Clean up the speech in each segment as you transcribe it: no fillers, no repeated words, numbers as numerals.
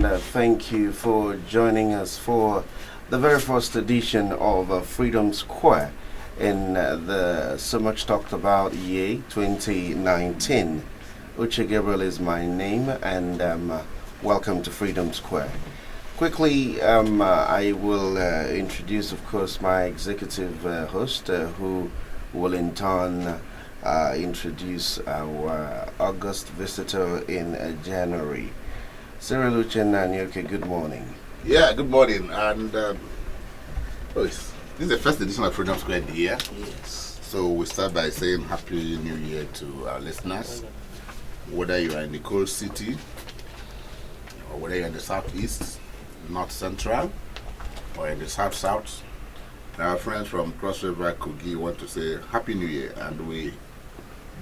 and thank you for joining us for the very first edition of Freedom Square in the so much talked about year 2019. Uche Gabriel is my name, and welcome to Freedom Square. Quickly, I will introduce, of course, my executive host, who will in turn introduce our August visitor in January. Cyril Uchenanyoke, good morning. Yeah, good morning. And this is the first edition of Freedom Square in the year. Yes. So we start by saying Happy New Year to our listeners, whether you are in the cold city, or whether you're in the southeast, north central, or in the south. Our friends from Cross River Kogi want to say Happy New Year, and we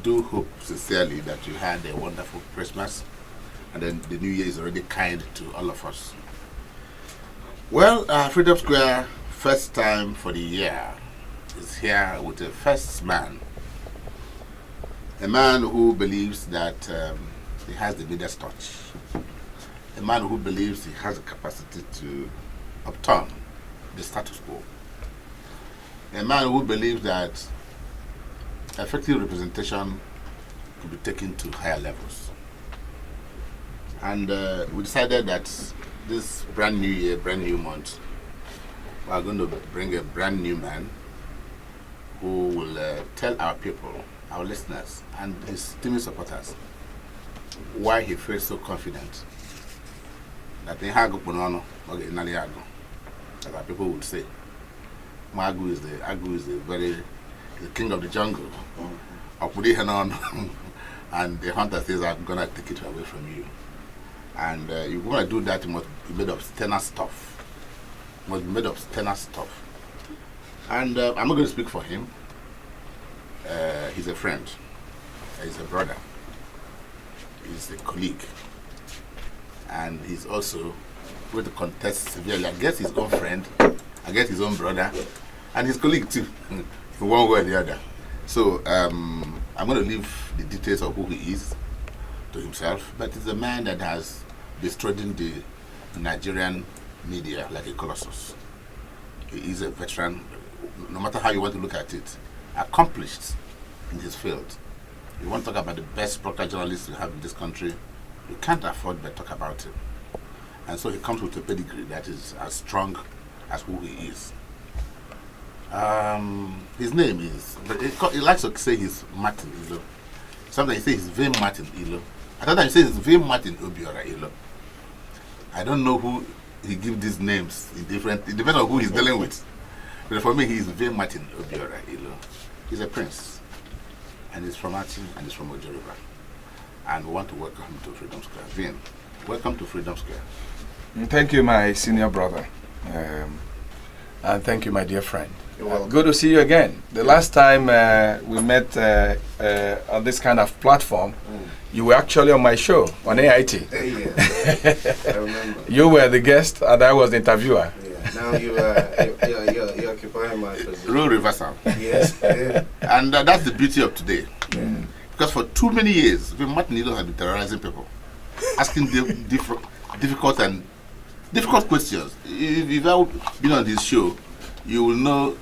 do hope sincerely that you had a wonderful Christmas, and then the New Year is already kind to all of us. Well, Freedom Square, first time for the year, is here with a first man. A man who believes that he has the Midas touch. A man who believes he has the capacity to upturn the status quo. A man who believes that effective representation could be taken to higher levels. And we decided that this brand new year, brand new month, we are going to bring a brand new man who will tell our people, our listeners, and his team supporters why he feels so confident that they have Ponono, as our people would say. Agu is the king of the jungle. And the hunter says, I'm going to take it away from you. And you want to do that, you must be made of tenacious stuff. And I'm not going to speak for him. He's a friend. He's a brother. He's a colleague. And he's also going to contest severely against his own friend, against his own brother, and his colleague too, in one way or the other. So I'm going to leave the details of who he is to himself, but he's a man that has destroyed the Nigerian media like a colossus. He is a veteran, no matter how you want to look at it, accomplished in his field. You want to talk about the best broadcast journalists you have in this country, you can't afford but talk about him. And so he comes with a pedigree that is as strong as who he is. His name is, he likes to say he's Martin Ilo. Sometimes he says he's VinMartin Ilo. Another time he says it's VinMartin Obiora Ilo. I don't know who he gives these names. It depends on who he's dealing with. But for me, he's VinMartin Obiora Ilo. He's a prince. And he's from Achi and he's from Ojoriba. And we want to welcome him to Freedom Square. Vin, welcome to Freedom Square. Thank you, my senior brother. And thank you, my dear friend. You're welcome. Good to see you again. The last time we met on this kind of platform, you were actually on my show on AIT. Yes, I remember. You were the guest and I was the interviewer. Yeah. Now you're occupying my position. Role reversal. Yes. Yeah. And that's the beauty of today. Yeah. Because for too many years, Martin Ilo has been terrorizing people, asking them difficult questions. If you've ever been on this show, you will know.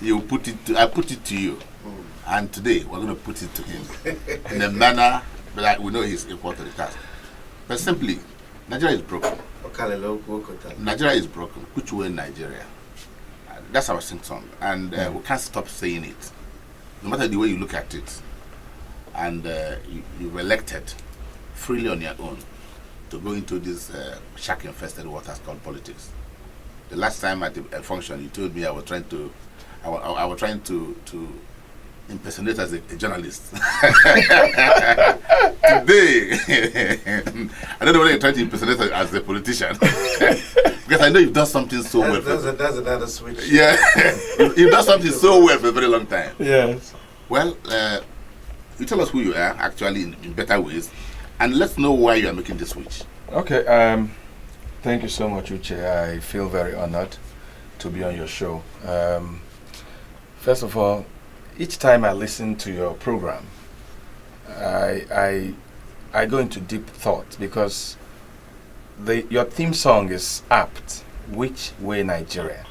I put it to you, and today we're going to put it to him in a manner that we know he's equal to the task. But simply, Nigeria is broken. Nigeria is broken. Which way Nigeria? That's our sing song, and we can't stop saying it, no matter the way you look at it. And you were elected freely on your own to go into this shark-infested waters called politics. The last time at a function, you told me I was trying to impersonate as a journalist. Today, I don't know whether you're trying to impersonate as a politician. Because I know you've done something so well. That's another switch. Yeah, you've done something so well for a very long time. Yes. Well, you tell us who you are, actually, in better ways, and let's know why you are making the switch. Okay. Thank you so much, Uche. I feel very honored to be on your show. First of all, each time I listen to your program, I go into deep thought, because your theme song is apt. Which Way Nigeria?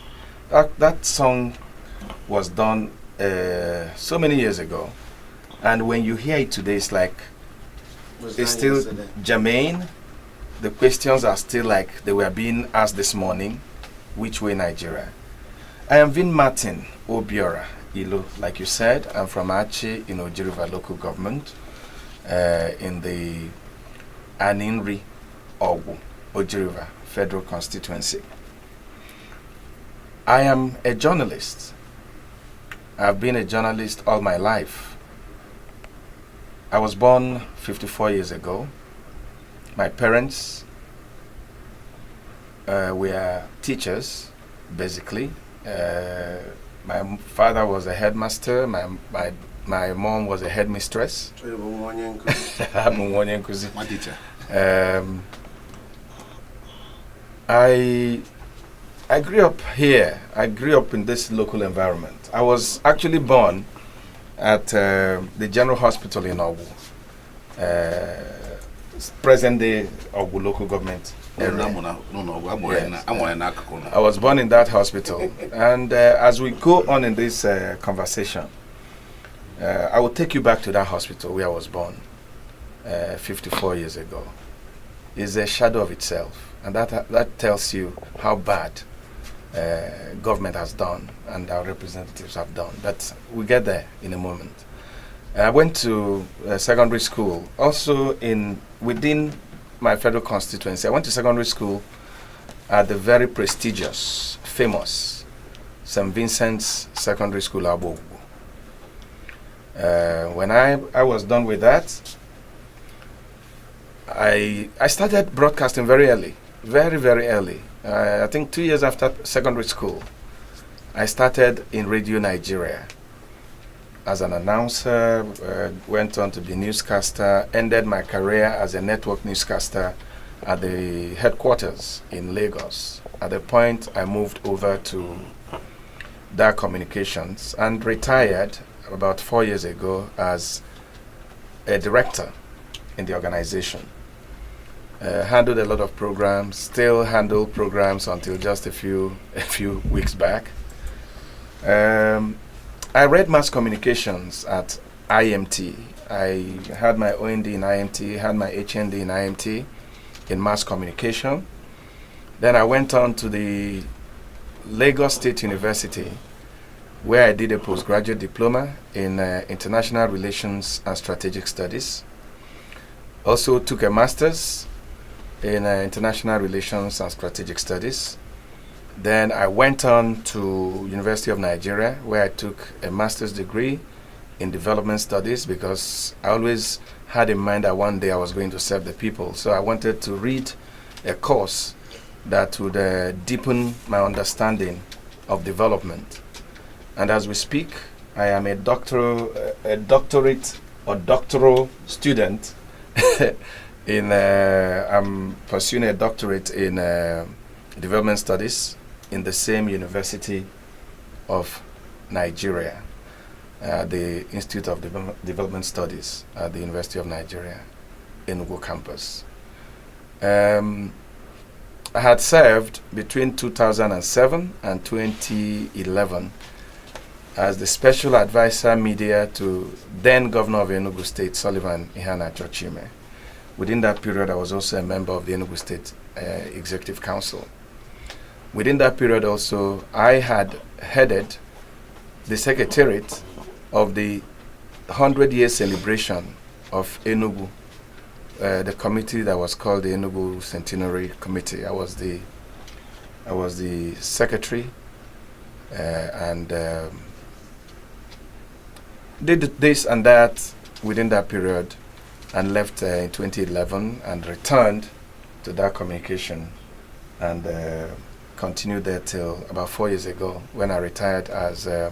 That song was done so many years ago, and when you hear it today, it's like it's still germane. The questions are still like they were being asked this morning. Which way Nigeria? I am VinMartin Obiora Ilo, like you said. I'm from H.O.R. in Ojiriva local government in the Aninri Ogu Ojiriva federal constituency. I am a journalist. I've been a journalist all my life. I was born 54 years ago. My parents were teachers, basically. My father was a headmaster. My mom was a headmistress. My teacher. I grew up here. I grew up in this local environment. I was actually born at the General Hospital in Ogu, present-day Ogu local government area. I was born in that hospital. And as we go on in this conversation, I will take you back to that hospital where I was born 54 years ago. It's a shadow of itself. And that tells you how bad government has done and our representatives have done. But we'll get there in a moment. I went to secondary school, also within my federal constituency. I went to secondary school at the very prestigious, famous St. Vincent's Secondary School, Abogu. When I was done with that, I started broadcasting very early, very, very early. I think 2 years after secondary school, I started in Radio Nigeria as an announcer, went on to be newscaster, ended my career as a network newscaster at the headquarters in Lagos. At the point, I moved over to Dark Communications and retired about 4 years ago as a director in the organization. Handled a lot of programs, still handle programs until just a few weeks back. I read mass communications at IMT. I had my OND in IMT, had my HND in IMT in mass communication. Then I went on to the Lagos State University, where I did a postgraduate diploma in international relations and strategic studies. Also took a master's in international relations and strategic studies. Then I went on to University of Nigeria, where I took a master's degree in development studies, because I always had in mind that one day I was going to serve the people. So I wanted to read a course that would deepen my understanding of development. And as we speak, I am a doctorate or doctoral student I'm pursuing a doctorate in development studies in the same University of Nigeria, the Institute of Development Studies at the University of Nigeria, Enugu campus. I had served between 2007 and 2011 as the special advisor media to then Governor of Enugu State, Sullivan Ihanacho-Chime. Within that period, I was also a member of the Enugu State Executive Council. Within that period also, I had headed the secretariat of the 100-year celebration of Enugu, the committee that was called the Enugu Centenary Committee. I was the secretary and did this and that within that period, and left in 2011 and returned to that communication and continued there till about 4 years ago, when I retired as a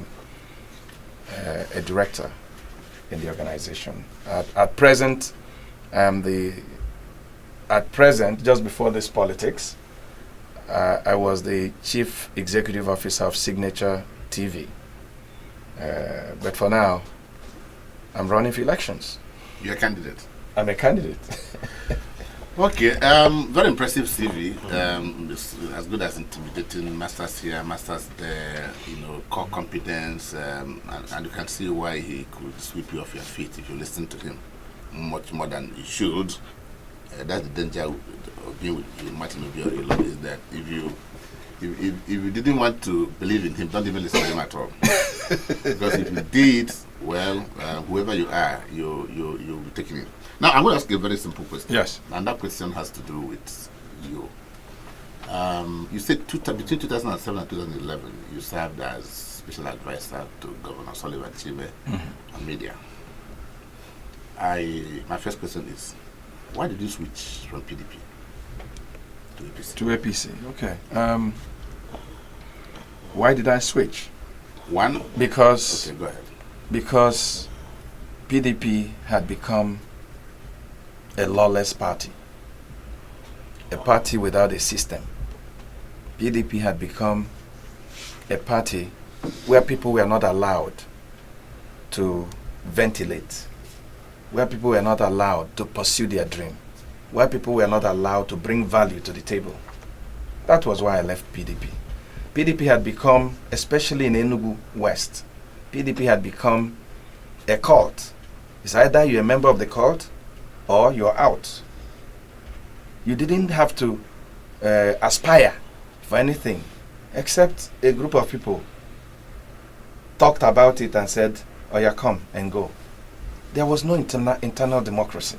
director in the organization. At present, just before this politics, I was the chief executive officer of Signature TV. But for now, I'm running for elections. You're a candidate? I'm a candidate. Okay, very impressive CV. It's as good as intimidating. Masters here, masters there. Core competence, and you can see why he could sweep you off your feet if you listen to him much more than you should. That's the danger of being with VinMartin Obiora Ilo, is that if you didn't want to believe in him, don't even listen to him at all. Because if you did, well, whoever you are, you'll be taking it. Now, I'm going to ask you a very simple question. Yes. And that question has to do with you. You said between 2007 and 2011, you served as special advisor to Governor Sullivan Chibe on media. My first question is, why did you switch from PDP to APC? To APC, okay. Why did I switch? One? Because Okay, go ahead. Because PDP had become a lawless party, a party without a system. PDP had become a party where people were not allowed to ventilate, where people were not allowed to pursue their dream, where people were not allowed to bring value to the table. That was why I left PDP. PDP had become, especially in Enugu West, PDP had become a cult. It's either you're a member of the cult or you're out. You didn't have to aspire for anything except a group of people talked about it and said, oh yeah, come and go. There was no internal democracy.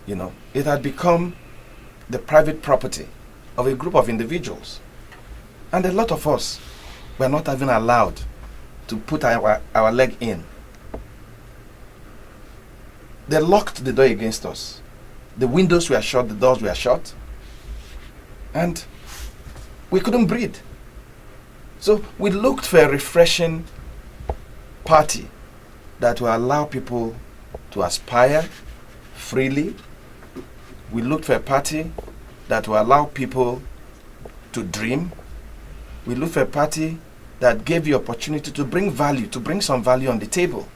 It had become the private property of a group of individuals. And a lot of us were not even allowed to put our leg in. They locked the door against us. The windows were shut, the doors were shut, and we couldn't breathe. So we looked for a refreshing party that will allow people to aspire freely. We looked for a party that will allow people to dream. We looked for a party that gave you opportunity to bring value, to bring some value on the table.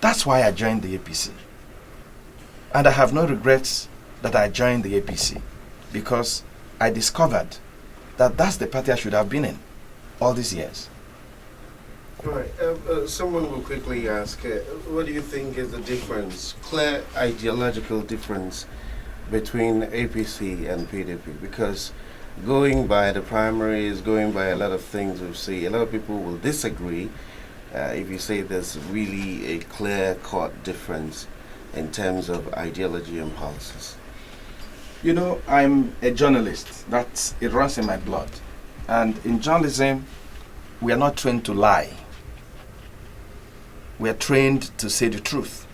That's why I joined the APC. And I have no regrets that I joined the APC, because I discovered that that's the party I should have been in all these years. All right. Someone will quickly ask, what do you think is the difference, clear ideological difference between APC and PDP? Because going by the primaries, going by a lot of things we see, a lot of people will disagree if you say there's really a clear-cut difference in terms of ideology and policies. I'm a journalist. It runs in my blood. And in journalism, we are not trained to lie. We are trained to say the truth.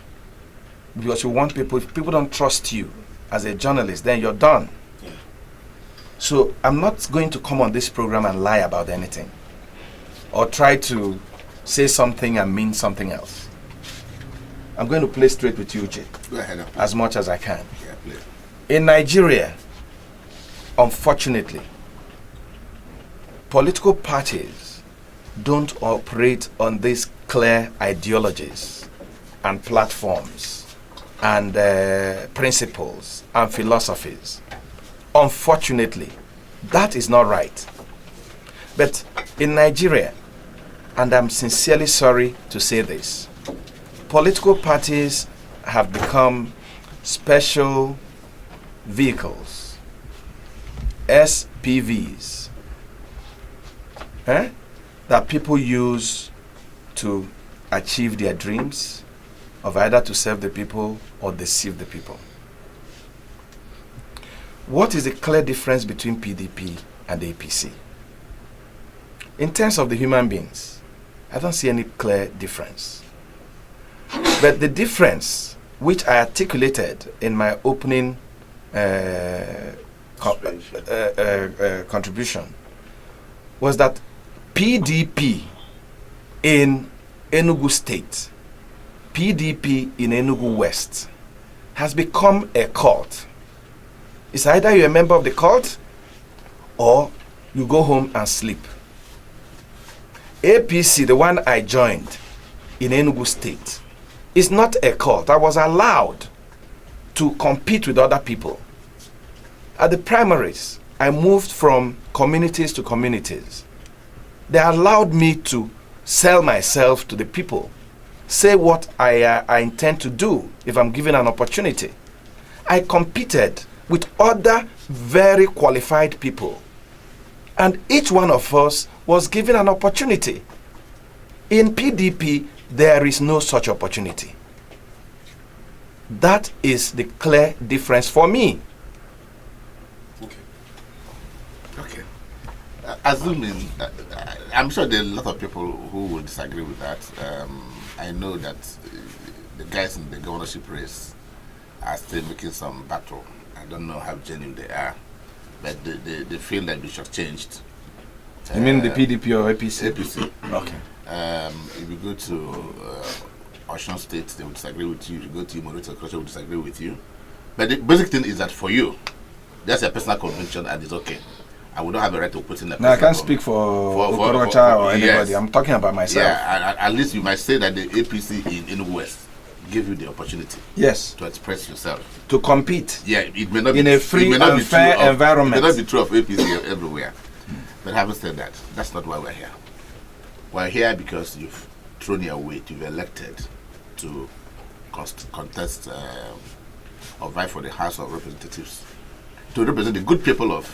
Because you want people, if people don't trust you as a journalist, then you're done. Yeah. So I'm not going to come on this program and lie about anything, or try to say something and mean something else. I'm going to play straight with you, Jay, as much as I can. Yeah, please. In Nigeria, unfortunately, political parties don't operate on these clear ideologies and platforms and principles and philosophies. Unfortunately, that is not right. But in Nigeria, and I'm sincerely sorry to say this, political parties have become special vehicles, SPVs, that people use to achieve their dreams of either to serve the people or deceive the people. What is the clear difference between PDP and APC? In terms of the human beings, I don't see any clear difference. But the difference, which I articulated in my opening contribution, was that PDP in Enugu State, PDP in Enugu West, has become a cult. It's either you're a member of the cult or you go home and sleep. APC, the one I joined in Enugu State, is not a cult. I was allowed to compete with other people. At the primaries, I moved from communities to communities. They allowed me to sell myself to the people, say what I intend to do if I'm given an opportunity. I competed with other very qualified people, and each one of us was given an opportunity. In PDP, there is no such opportunity. That is the clear difference for me. Okay. Assuming, I'm sure there are a lot of people who will disagree with that. I know that the guys in the governorship race are still making some battle. I don't know how genuine they are, but they feel that we should changed. You mean the PDP or APC? APC. Okay. If you go to Osun State, they will disagree with you. If you go to Imo State, they will disagree with you. But the basic thing is that for you, that's a personal conviction and it's okay. I would not have a right to put in a No, I can't speak for Okorocha or anybody. Yes. I'm talking about myself. Yeah, at least you might say that the APC in West give you the opportunity. Yes. To express yourself. To compete. Yeah, it may not in be a free and fair environment. It may not be true of APC everywhere. But having said that, that's not why we're here. We're here because you've thrown your weight, you've elected to contest or vie for the House of Representatives to represent the good people of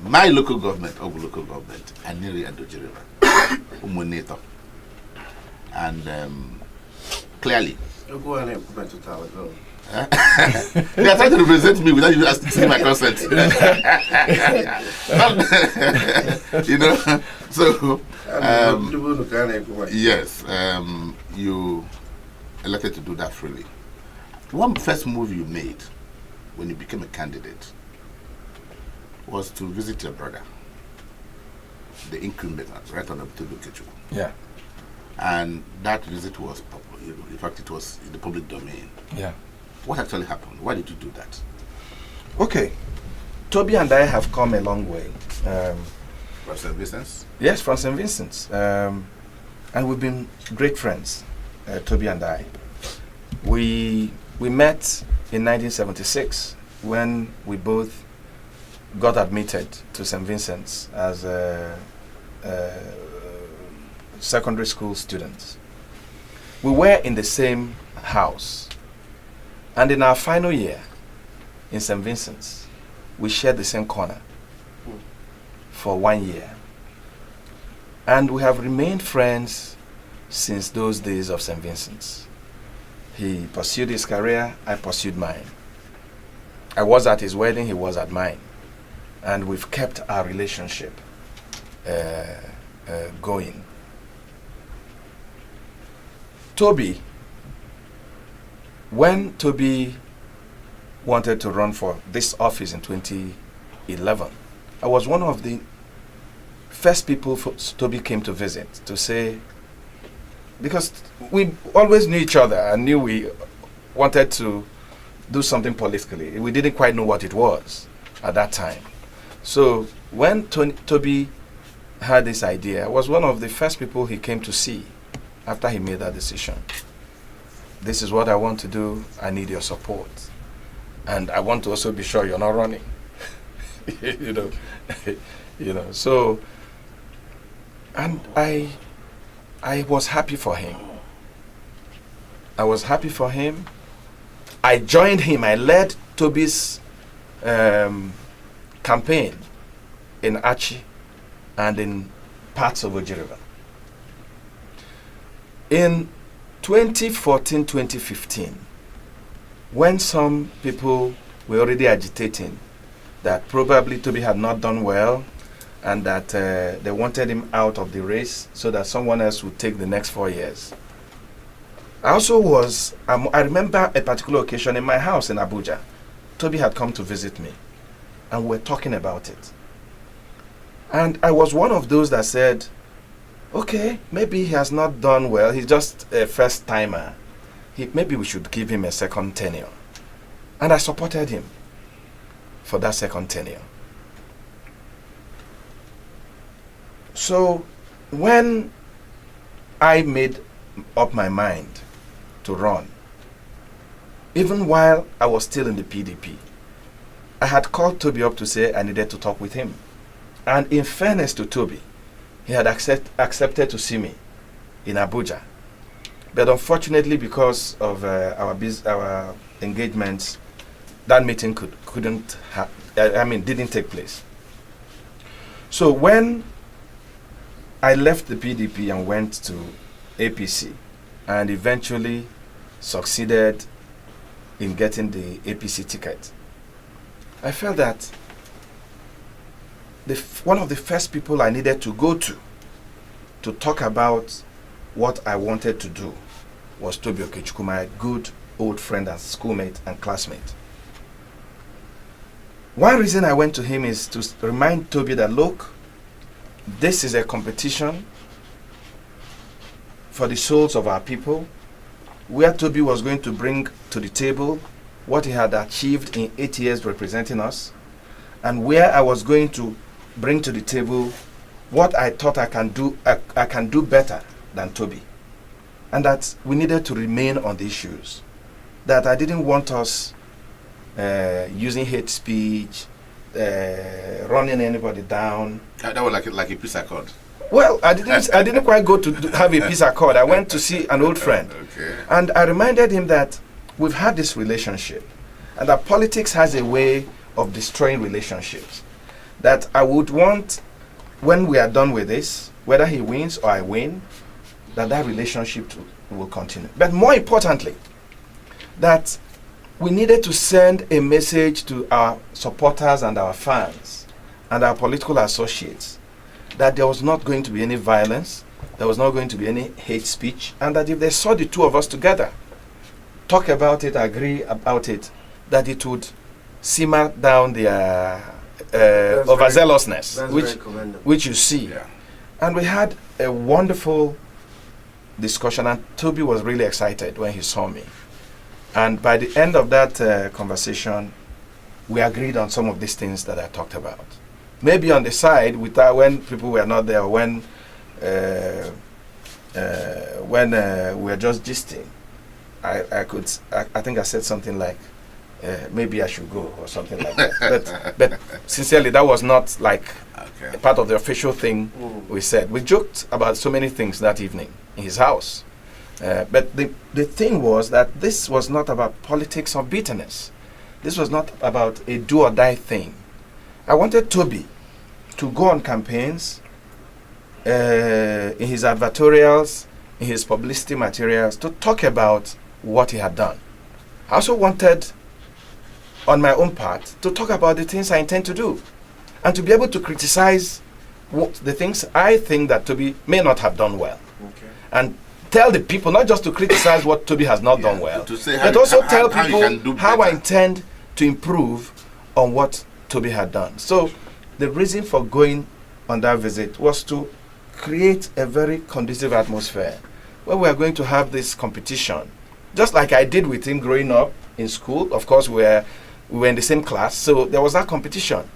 my local government, Ogu local government, Aniri and Dojiriva, Umunito. And clearly, You're going to implement to Tower Go. They are trying to represent me without even asking my consent. You know, so yes, you elected to do that freely. One first move you made when you became a candidate was to visit your brother, the incumbent, right on the Kechu. Yeah. And that visit was popular. In fact, it was in the public domain. Yeah. What actually happened? Why did you do that? Okay. Toby and I have come a long way. From St. Vincent's? Yes, from St. Vincent's. And we've been great friends, Toby and I. We met in 1976 when we both got admitted to St. Vincent's as secondary school students. We were in the same house. And in our final year in St. Vincent's, we shared the same corner for 1 year. And we have remained friends since those days of St. Vincent's. He pursued his career, I pursued mine. I was at his wedding, he was at mine. And we've kept our relationship going. Toby, when Toby wanted to run for this office in 2011, I was one of the first people Toby came to visit to say, because we always knew each other and knew we wanted to do something politically. We didn't quite know what it was at that time. So when Toby had this idea, I was one of the first people he came to see after he made that decision. This is what I want to do. I need your support. And I want to also be sure you're not running. you know. So, and I was happy for him. I was happy for him. I joined him. I led Toby's campaign in Achi and in parts of Ojiriva. In 2014-2015, when some people were already agitating that probably Toby had not done well and that they wanted him out of the race so that someone else would take the next 4 years. I also was, I remember a particular occasion in my house in Abuja. Toby had come to visit me and we were talking about it. And I was one of those that said, okay, maybe he has not done well. He's just a first timer. Maybe we should give him a second tenure. And I supported him for that second tenure. So when I made up my mind to run, even while I was still in the PDP, I had called Toby up to say I needed to talk with him. And in fairness to Toby, he had accepted to see me in Abuja. But unfortunately, because of our engagements, that meeting didn't take place. So when I left the PDP and went to APC, and eventually succeeded in getting the APC ticket, I felt that one of the first people I needed to go to talk about what I wanted to do was Toby Okechukwu, my good old friend and schoolmate and classmate. One reason I went to him is to remind Toby that, look, this is a competition for the souls of our people, where Toby was going to bring to the table what he had achieved in 8 years representing us, and where I was going to bring to the table what I thought I can do better than Toby. And that we needed to remain on the issues. That I didn't want us using hate speech, running anybody down. That was like a peace accord. Well, I didn't quite go to have a peace accord. I went to see an old friend. Okay. And I reminded him that we've had this relationship, and that politics has a way of destroying relationships. That I would want, when we are done with this, whether he wins or I win, that relationship will continue. But more importantly, that we needed to send a message to our supporters and our fans and our political associates that there was not going to be any violence, there was not going to be any hate speech, and that if they saw the two of us together, talk about it, agree about it, that it would simmer down their overzealousness, which you see. Yeah. And we had a wonderful discussion, and Toby was really excited when he saw me. And by the end of that conversation, we agreed on some of these things that I talked about. Maybe on the side, when people were not there, when we were just gisting, I think I said something like, maybe I should go, or something like that. But sincerely, that was not like a part of the official thing we said. We joked about so many things that evening in his house. But the thing was that this was not about politics or bitterness. This was not about a do or die thing. I wanted Toby to go on campaigns, in his advertorials, in his publicity materials, to talk about what he had done. I also wanted, on my own part, to talk about the things I intend to do, and to be able to criticize the things I think that Toby may not have done well. Okay. And tell the people, not just to criticize what Toby has not done well, but also tell people how I intend to improve on what Toby had done. So the reason for going on that visit was to create a very conducive atmosphere where we are going to have this competition, just like I did with him growing up in school. Of course, we were in the same class, so there was that competition.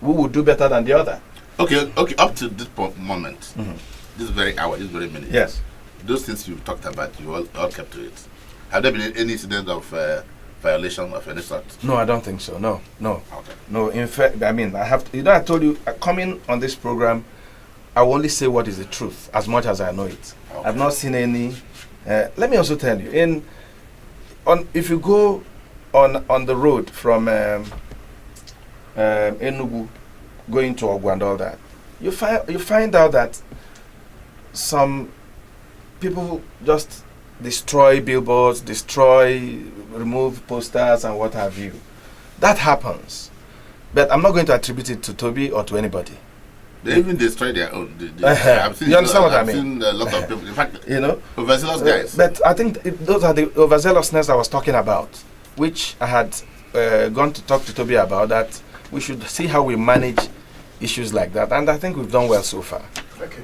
Who would do better than the other? Okay. Up to this moment, this very hour, this very minute. Yes. Those things you talked about, you all kept to it. Have there been any incident of violation of any sort? No, I don't think so. No. Okay. No, in fact, I mean, I have to, I told you, coming on this program, I will only say what is the truth, as much as I know it. Okay. I've not seen any. Let me also tell you, if you go on the road from Enugu, going to Ogwu and all that, you find out that some people just destroy billboards, remove posters and what have you. That happens. But I'm not going to attribute it to Toby or to anybody. They even destroy their own. You understand what I mean? I've seen a lot of people. In fact, overzealous guys. But I think those are the overzealousness I was talking about, which I had gone to talk to Toby about, that we should see how we manage issues like that. And I think we've done well so far. Okay.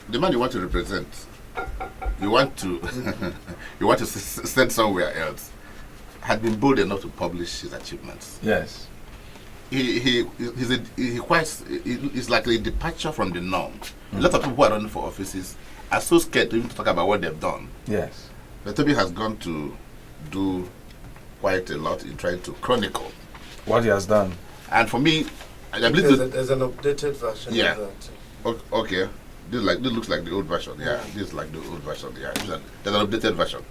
The man you want to represent, you want to send somewhere else, had been bold enough to publish his achievements. Yes. He's like a departure from the norm. A lot of people who are running for offices are so scared to even talk about what they've done. Yes. But Toby has gone to do quite a lot in trying to chronicle what he has done. And for me, I believe there's an updated version Yeah. of that. Okay, this looks like the old version. Yeah, this is like the old version. Yeah, there's an updated version.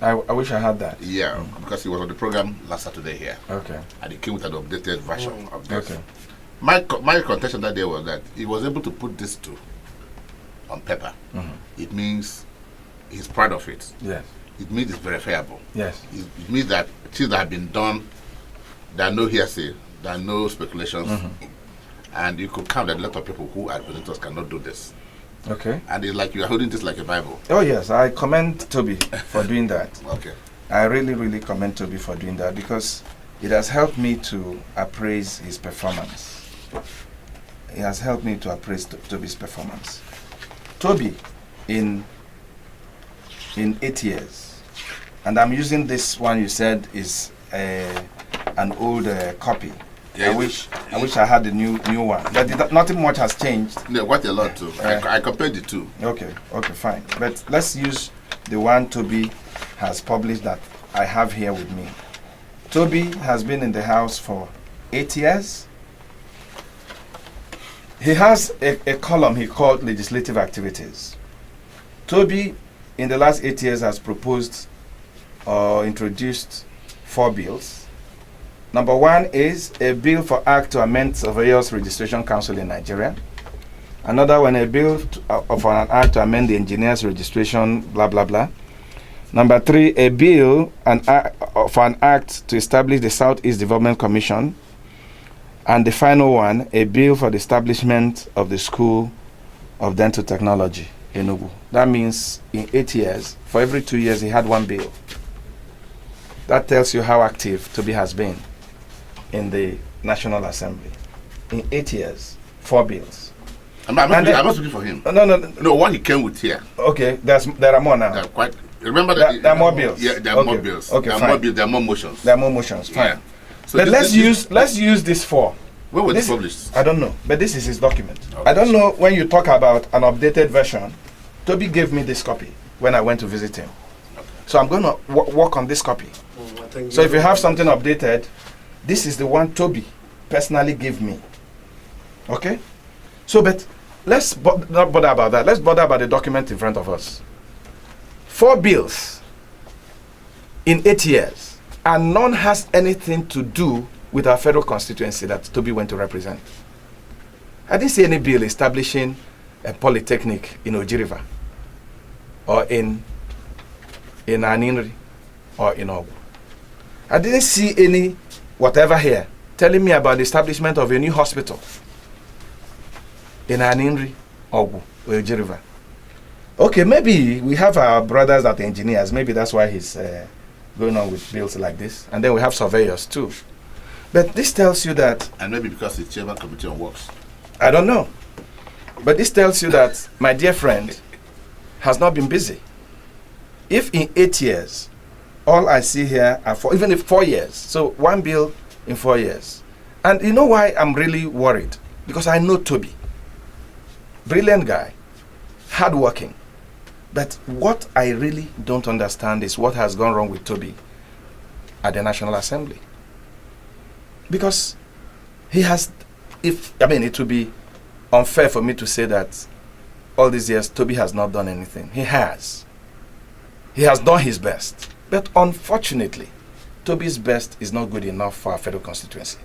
I wish I had that. Yeah, because he was on the program last Saturday here, Okay. and he came with an updated version of this. Okay. My contention that day was that he was able to put this on paper. It means he's proud of it. Yes. It means it's verifiable. Yes. It means that things that have been done, there are no hearsay, there are no speculations, and you could count that a lot of people who are visitors cannot do this. Okay. And it's like you are holding this like a Bible. Oh yes, I commend Toby for doing that. Okay. I really, really commend Toby for doing that because it has helped me to appraise his performance. It has helped me to appraise Toby's performance. Toby, in 8 years, and I'm using this one you said is an old copy. Yeah, I wish I had the new one, but nothing much has changed. No, quite a lot too. I compared the two. Okay, fine. But let's use the one Toby has published that I have here with me. Toby has been in the house for 8 years. He has a column he called Legislative Activities. Toby, in the last 8 years, has proposed or introduced 4 bills. Number 1 is a bill for Act to amend Surveyors Registration Council in Nigeria. Another one, a bill for an Act to amend the Engineers Registration, blah, blah, blah. Number 3, a bill for an Act to establish the Southeast Development Commission. And the final one, a bill for the establishment of the School of Dental Technology in Enugu. That means in 8 years, for every 2 years, he had 1 bill. That tells you how active Toby has been in the National Assembly. In 8 years, 4 bills. I'm not speaking for him. No, what he came with here. Okay, there are more now. There are quite. Remember that there are more bills. Yeah, there are more bills. Okay, there are fine. more bills. There are more motions. There are more motions. Fine. Yeah. So But let's use this 4. When was this published? I don't know, but this is his document. Okay. I don't know when you talk about an updated version. Toby gave me this copy when I went to visit him. Okay. So I'm going to work on this copy. So if you have something updated, this is the one Toby personally gave me. Okay? So, but let's not bother about that. Let's bother about the document in front of us. 4 bills in 8 years, and none has anything to do with our federal constituency that Toby went to represent. I didn't see any bill establishing a polytechnic in Oji River, or in Aninri, or in Ogu. I didn't see any whatever here telling me about the establishment of a new hospital in Aninri, Ogu, or Oji River. Okay, maybe we have our brothers that are engineers. Maybe that's why he's going on with bills like this. And then we have surveyors too. But this tells you that... And maybe because it's Chairman Committee on Works. I don't know. But this tells you that my dear friend has not been busy. If in 8 years, all I see here are even if 4 years, so 1 bill in 4 years. And you know why I'm really worried? Because I know Toby. Brilliant guy. Hardworking. But what I really don't understand is what has gone wrong with Toby at the National Assembly. Because he has, it would be unfair for me to say that all these years Toby has not done anything. He has. He has done his best. But unfortunately, Toby's best is not good enough for our federal constituency.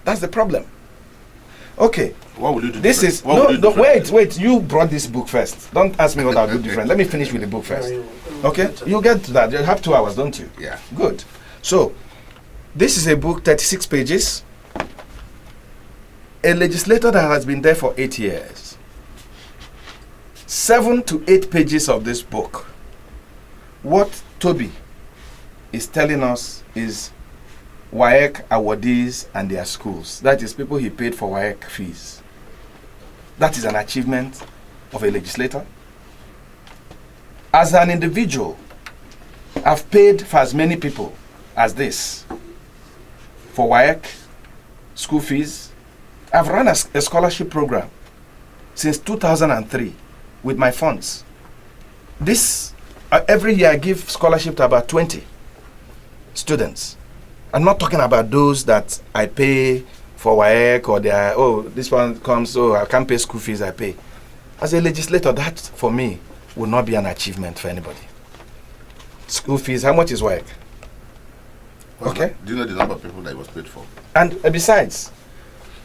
That's the problem. Okay. What will you do? This different? is wait. You brought this book first. Don't ask me what I'll do different. Let me finish with the book first. Okay? You get to that. You have 2 hours, don't you? Yeah. Good. So, this is a book, 36 pages. A legislator that has been there for 8 years. 7 to 8 pages of this book. What Toby is telling us is WAEC awardees and their schools. That is people he paid for WAEC fees. That is an achievement of a legislator. As an individual, I've paid for as many people as this for WAEC, school fees. I've run a scholarship program since 2003 with my funds. This, every year I give scholarship to about 20 students. I'm not talking about those that I pay for WAEC or they are, oh, this one comes, oh, I can't pay school fees, I pay. As a legislator, that for me will not be an achievement for anybody. School fees, how much is WAEC? Okay. Do you know the number of people that it was paid for? And besides,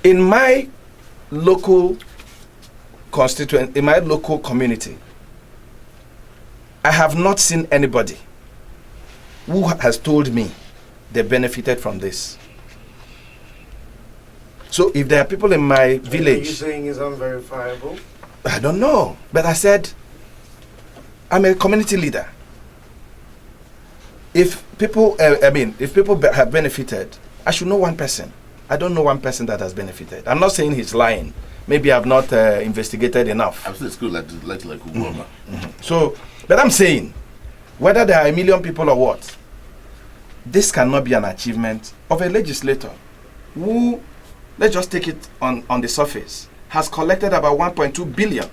in my local constituent, in my local community, I have not seen anybody who has told me they benefited from this. So if there are people in my village... Are you saying it's unverifiable? I don't know. But I said, I'm a community leader. If people, if people have benefited, I should know one person. I don't know one person that has benefited. I'm not saying he's lying. Maybe I've not investigated enough. I'm still school like Ugoma. So, but I'm saying, whether there are 1 million people or what, this cannot be an achievement of a legislator who, let's just take it on the surface, has collected about 1.2 billion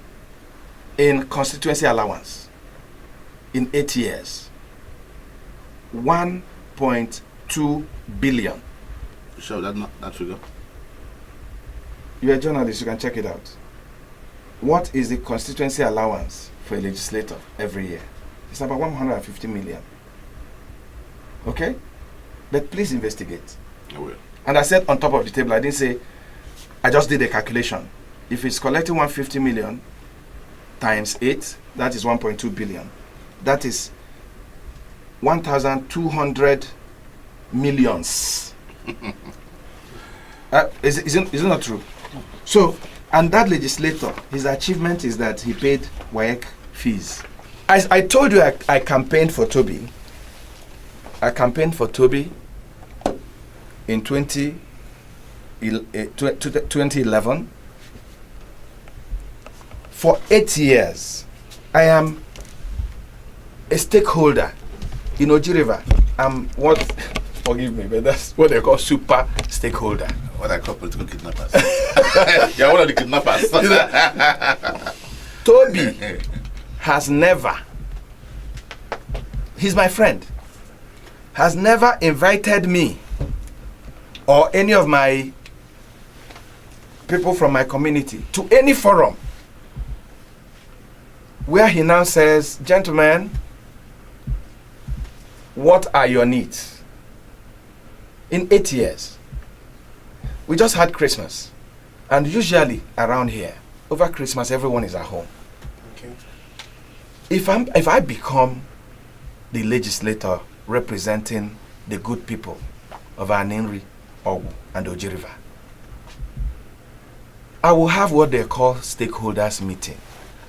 in constituency allowance in 8 years. 1.2 billion. Sure, that figure? You're a journalist, you can check it out. What is the constituency allowance for a legislator every year? It's about 150 million. Okay? But please investigate. I will. And I said on top of the table, I didn't say, I just did a calculation. If it's collecting 150 million times 8, that is 1.2 billion. That is 1,200 millions. Is it not true? So, and that legislator, his achievement is that he paid WAEC fees. I told you I campaigned for Toby. I campaigned for Toby in 2011. For 8 years, I am a stakeholder in Oji River. I'm what, forgive me, but that's what they call super stakeholder. What I call political kidnappers. You're one of the kidnappers. Toby has never, he's my friend, has never invited me or any of my people from my community to any forum where he now says, gentlemen, what are your needs? In 8 years, we just had Christmas, and usually around here, over Christmas, everyone is at home. Okay. If I become the legislator representing the good people of Aninri, Ogu, and Oji River, I will have what they call stakeholders meeting.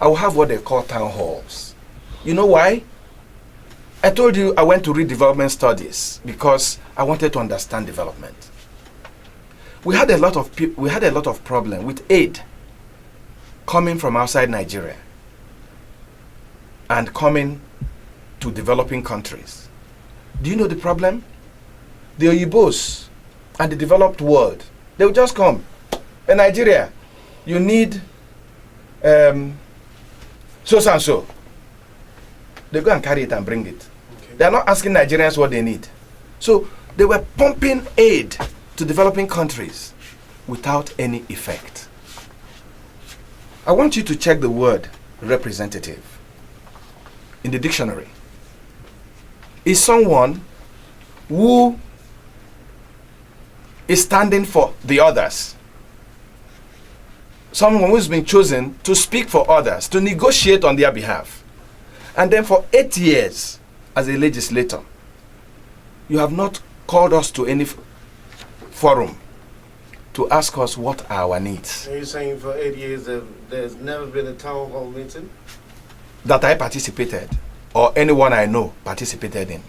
I will have what they call town halls. You know why? I told you I went to read development studies because I wanted to understand development. We had a lot of problem with aid coming from outside Nigeria and coming to developing countries. Do you know the problem? The Oyibos and the developed world, they will just come. In Nigeria, you need so and so. They go and carry it and bring it. Okay. They are not asking Nigerians what they need. So they were pumping aid to developing countries without any effect. I want you to check the word representative in the dictionary. Is someone who is standing for the others. Someone who's been chosen to speak for others, to negotiate on their behalf. And then for 8 years, as a legislator, you have not called us to any forum to ask us what are our needs. Are you saying for 8 years there's never been a town hall meeting? That I participated, or anyone I know participated in.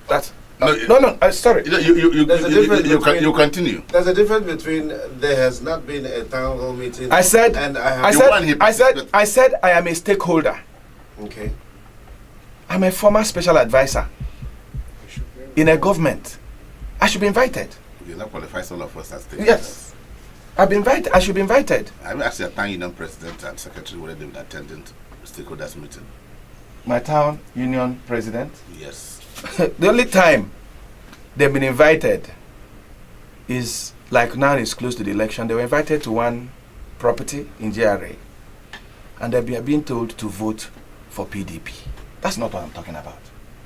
That's... No, sorry. You continue. There's a difference between there has not been a town hall meeting. I said I am a stakeholder. Okay. I'm a former special advisor in a government. I should be invited. You're not qualified, all of us as stakeholders. Yes. I've been invited. I should be invited. I will ask your town union president and secretary whether they would attend the stakeholders meeting. My town union president? Yes. The only time they've been invited is like now it's close to the election. They were invited to one property in GRA, and they're being told to vote for PDP. That's not what I'm talking about.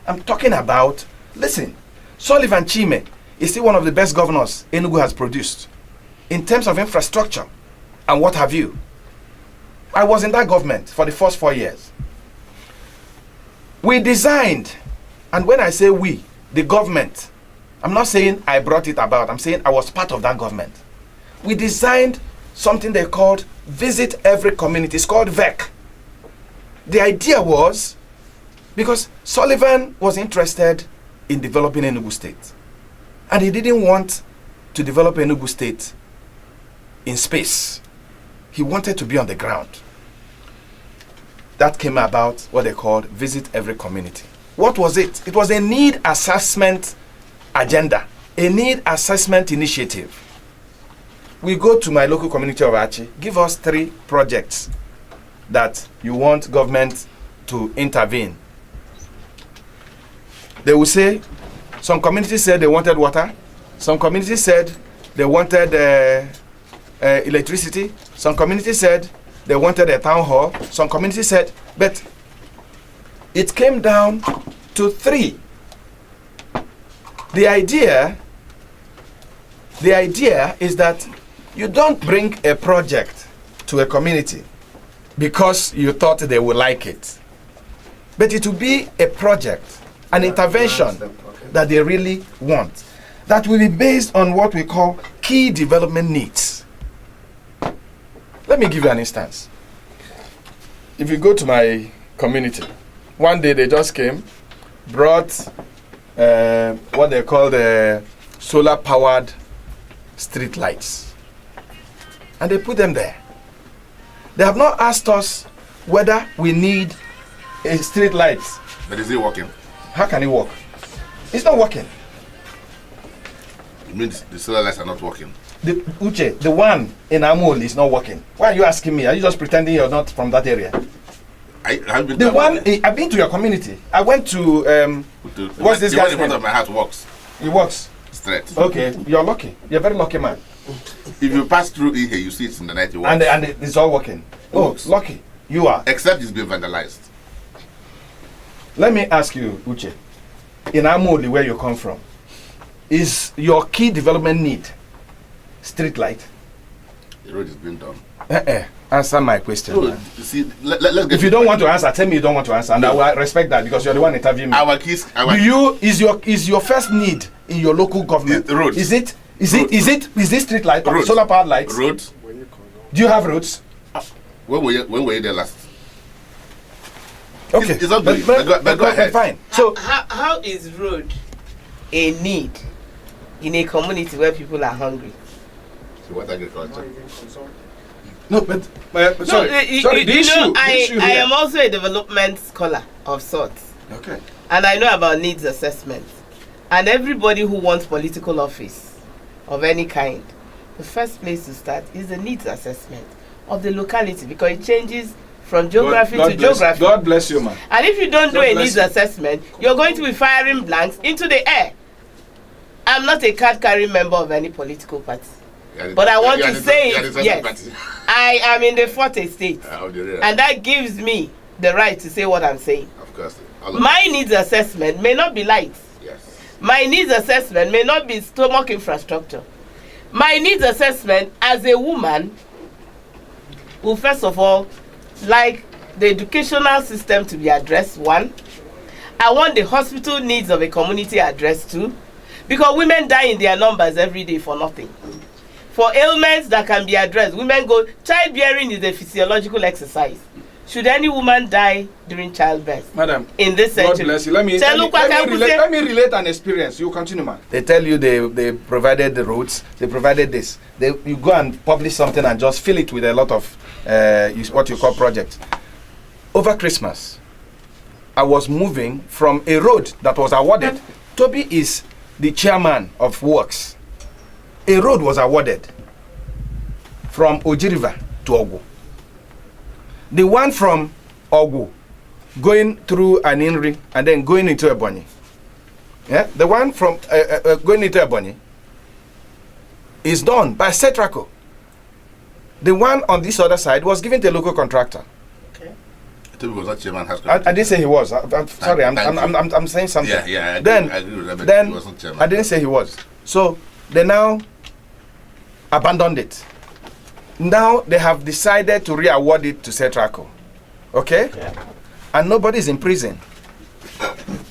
I'm talking about, listen, Sullivan Chime is still one of the best governors Enugu has produced in terms of infrastructure and what have you. I was in that government for the first 4 years. We designed, and when I say we, the government, I'm not saying I brought it about, I'm saying I was part of that government. We designed something they called Visit Every Community. It's called VEC. The idea was, because Sullivan was interested in developing Enugu State, and he didn't want to develop Enugu State in space. He wanted to be on the ground. That came about what they called Visit Every Community. What was it? It was a need assessment agenda, a need assessment initiative. We go to my local community of Achi, give us 3 projects that you want government to intervene. They will say, some communities said they wanted water, some communities said they wanted electricity, some communities said they wanted a town hall, some communities said, but it came down to 3. The idea is that you don't bring a project to a community because you thought they would like it, but it will be a project, an intervention that they really want, that will be based on what we call key development needs. Let me give you an instance. If you go to my community, one day they just came, brought what they call the solar powered street lights, and they put them there. They have not asked us whether we need a street light. But is it working? How can it work? It's not working. You mean the solar lights are not working? The one in Amul is not working. Why are you asking me? Are you just pretending you're not from that area? I've been I've been to your community. I went to what's this guy's name? The one in front of my house works. It works. Straight. Okay, you're lucky. You're a very lucky man. If you pass through here, you see it in the night. It works. And it's all working. Oh, lucky you are. Except it's been vandalized. Let me ask you, Uche. In Amuli, where you come from, is your key development need street light? The road is being done. Answer my question. No, you see, let's get. If you don't want to answer, tell me you don't want to answer, and I will respect that because you're the one interviewing me. Our keys. Is your first need in your local government? The roads. Is this street light or Roads. solar powered lights? Roads. Do you have roads? When were you there last? Okay, It's not good. But go ahead. Fine. So how is road a need in a community where people are hungry? So what agriculture? no, but sorry. The issue. I am also a development scholar of sorts. Okay. And I know about needs assessment. And everybody who wants political office of any kind, the first place to start is the needs assessment of the locality, because it changes from geography to geography. God bless you, man. And if you don't do God a bless needs you. assessment, you're going to be firing blanks into the air. I'm not a card-carrying member of any political party. But I want to say it, yes. I am in the 4th estate. And that gives me the right to say what I'm saying. Of course. My needs assessment may not be lights. Yes. My needs assessment may not be stomach infrastructure. My needs assessment as a woman will first of all like the educational system to be addressed, 1. I want the hospital needs of a community addressed, 2. Because women die in their numbers every day for nothing. For ailments that can be addressed, women go, childbearing is a physiological exercise. Should any woman die during childbirth? Madam, in this century? God bless you. Let me relate an experience. You continue, man. They tell you they provided the roads, they provided this. You go and publish something and just fill it with a lot of what you call projects. Over Christmas, I was moving from a road that was awarded. Toby is the chairman of works. A road was awarded from Oji River to Ogu. The one from Ogu going through an Inri and then going into Ebonyi Yeah, the one from going into Ebonyi is done by Setraco. The one on this other side was given to a local contractor. I think it was not chairman. I didn't say he was. I'm sorry. I'm saying something. Yeah. I agree with that, then he wasn't chairman. I didn't say he was. So they now abandoned it. Now they have decided to re-award it to Setraco. Okay? And nobody is in prison.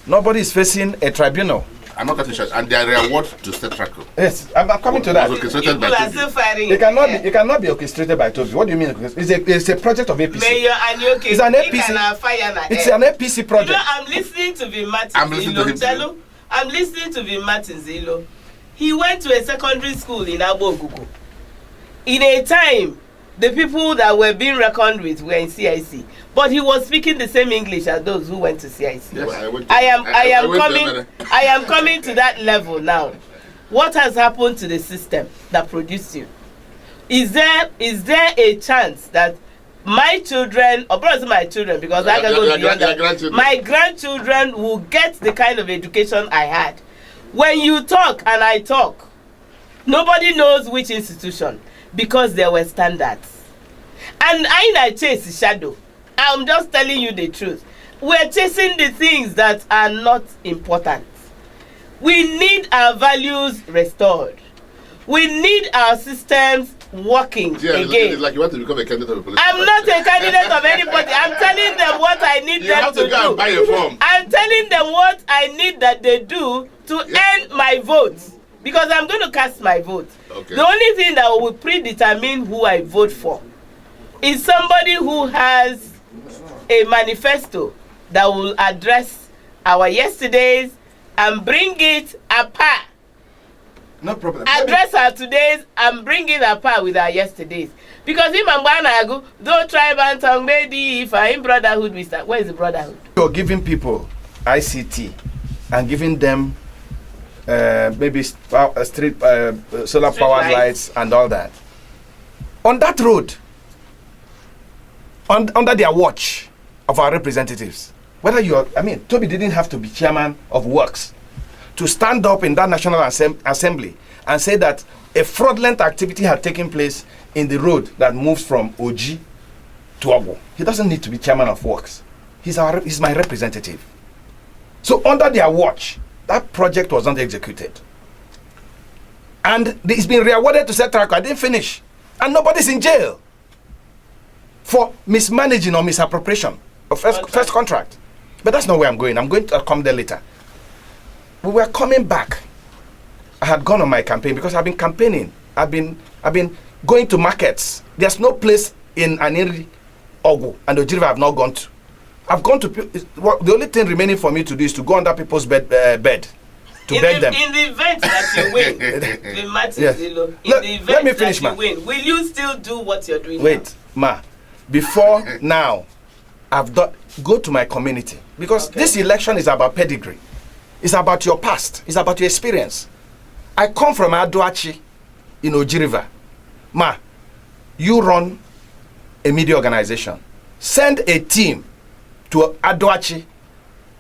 Nobody is facing a tribunal. I'm not cutting short. And they are reward to Setraco. Yes, I'm coming to that. Orchestrated by People are Toby. still fighting. It cannot be orchestrated by Toby. What do you mean? It's a project of APC. Mayor Anyoke, It's an APC. It's an APC project. You know, I'm listening to VinMartin I'm listening to him Ilo. I'm listening to VinMartin Ilo. He went to a secondary school in Abogugu. In a time, the people that were being reckoned with were in CIC, but he was speaking the same English as those who went to CIC. Yes. I am coming to that level now. What has happened to the system that produced you? Is there a chance that my children, or probably my children, because I can go beyond that, my grandchildren will get the kind of education I had? When you talk and I talk, nobody knows which institution, because there were standards. And I chase shadow. I'm just telling you the truth. We're chasing the things that are not important. We need our values restored. We need our systems working again. It's like you want to become a candidate of a political I'm not a candidate of anybody. I'm telling them what I need them to do. Go and buy a form. I'm telling them what I need that they do to earn my vote. Because I'm going to cast my vote. Okay. The only thing that will predetermine who I vote for is somebody who has a manifesto that will address our yesterdays and bring it apart. No problem. Address our todays and bring it apart with our yesterdays. Because him and Banagu, don't try and tongue maybe if I'm brotherhood, we start. Where is the brotherhood? You're giving people ICT and giving them maybe street solar powered lights and all that. On that road, under their watch of our representatives, whether you're, Toby didn't have to be chairman of works to stand up in that National Assembly and say that a fraudulent activity had taken place in the road that moves from Oji to Ogo. He doesn't need to be chairman of works. He's my representative. So under their watch, that project was not executed. And it's been re-awarded to Setraco. I didn't finish. And nobody's in jail for mismanaging or misappropriation of first contract. But that's not where I'm going. I'm going to come there later. We were coming back. I had gone on my campaign because I've been campaigning. I've been going to markets. There's no place in Aniri, Ogu, and Ojiriva I've not gone to. I've gone to. The only thing remaining for me to do is to go under people's bed to beg them. In the event that you win, Yes. Let me finish, that you win, will you still do what you're doing? Wait, Ma. Before now, go to my community, because this election is about pedigree. It's about your past. It's about your experience. I come from Adoachi in Ojiriva. Ma, you run a media organization. Send a team to Adoachi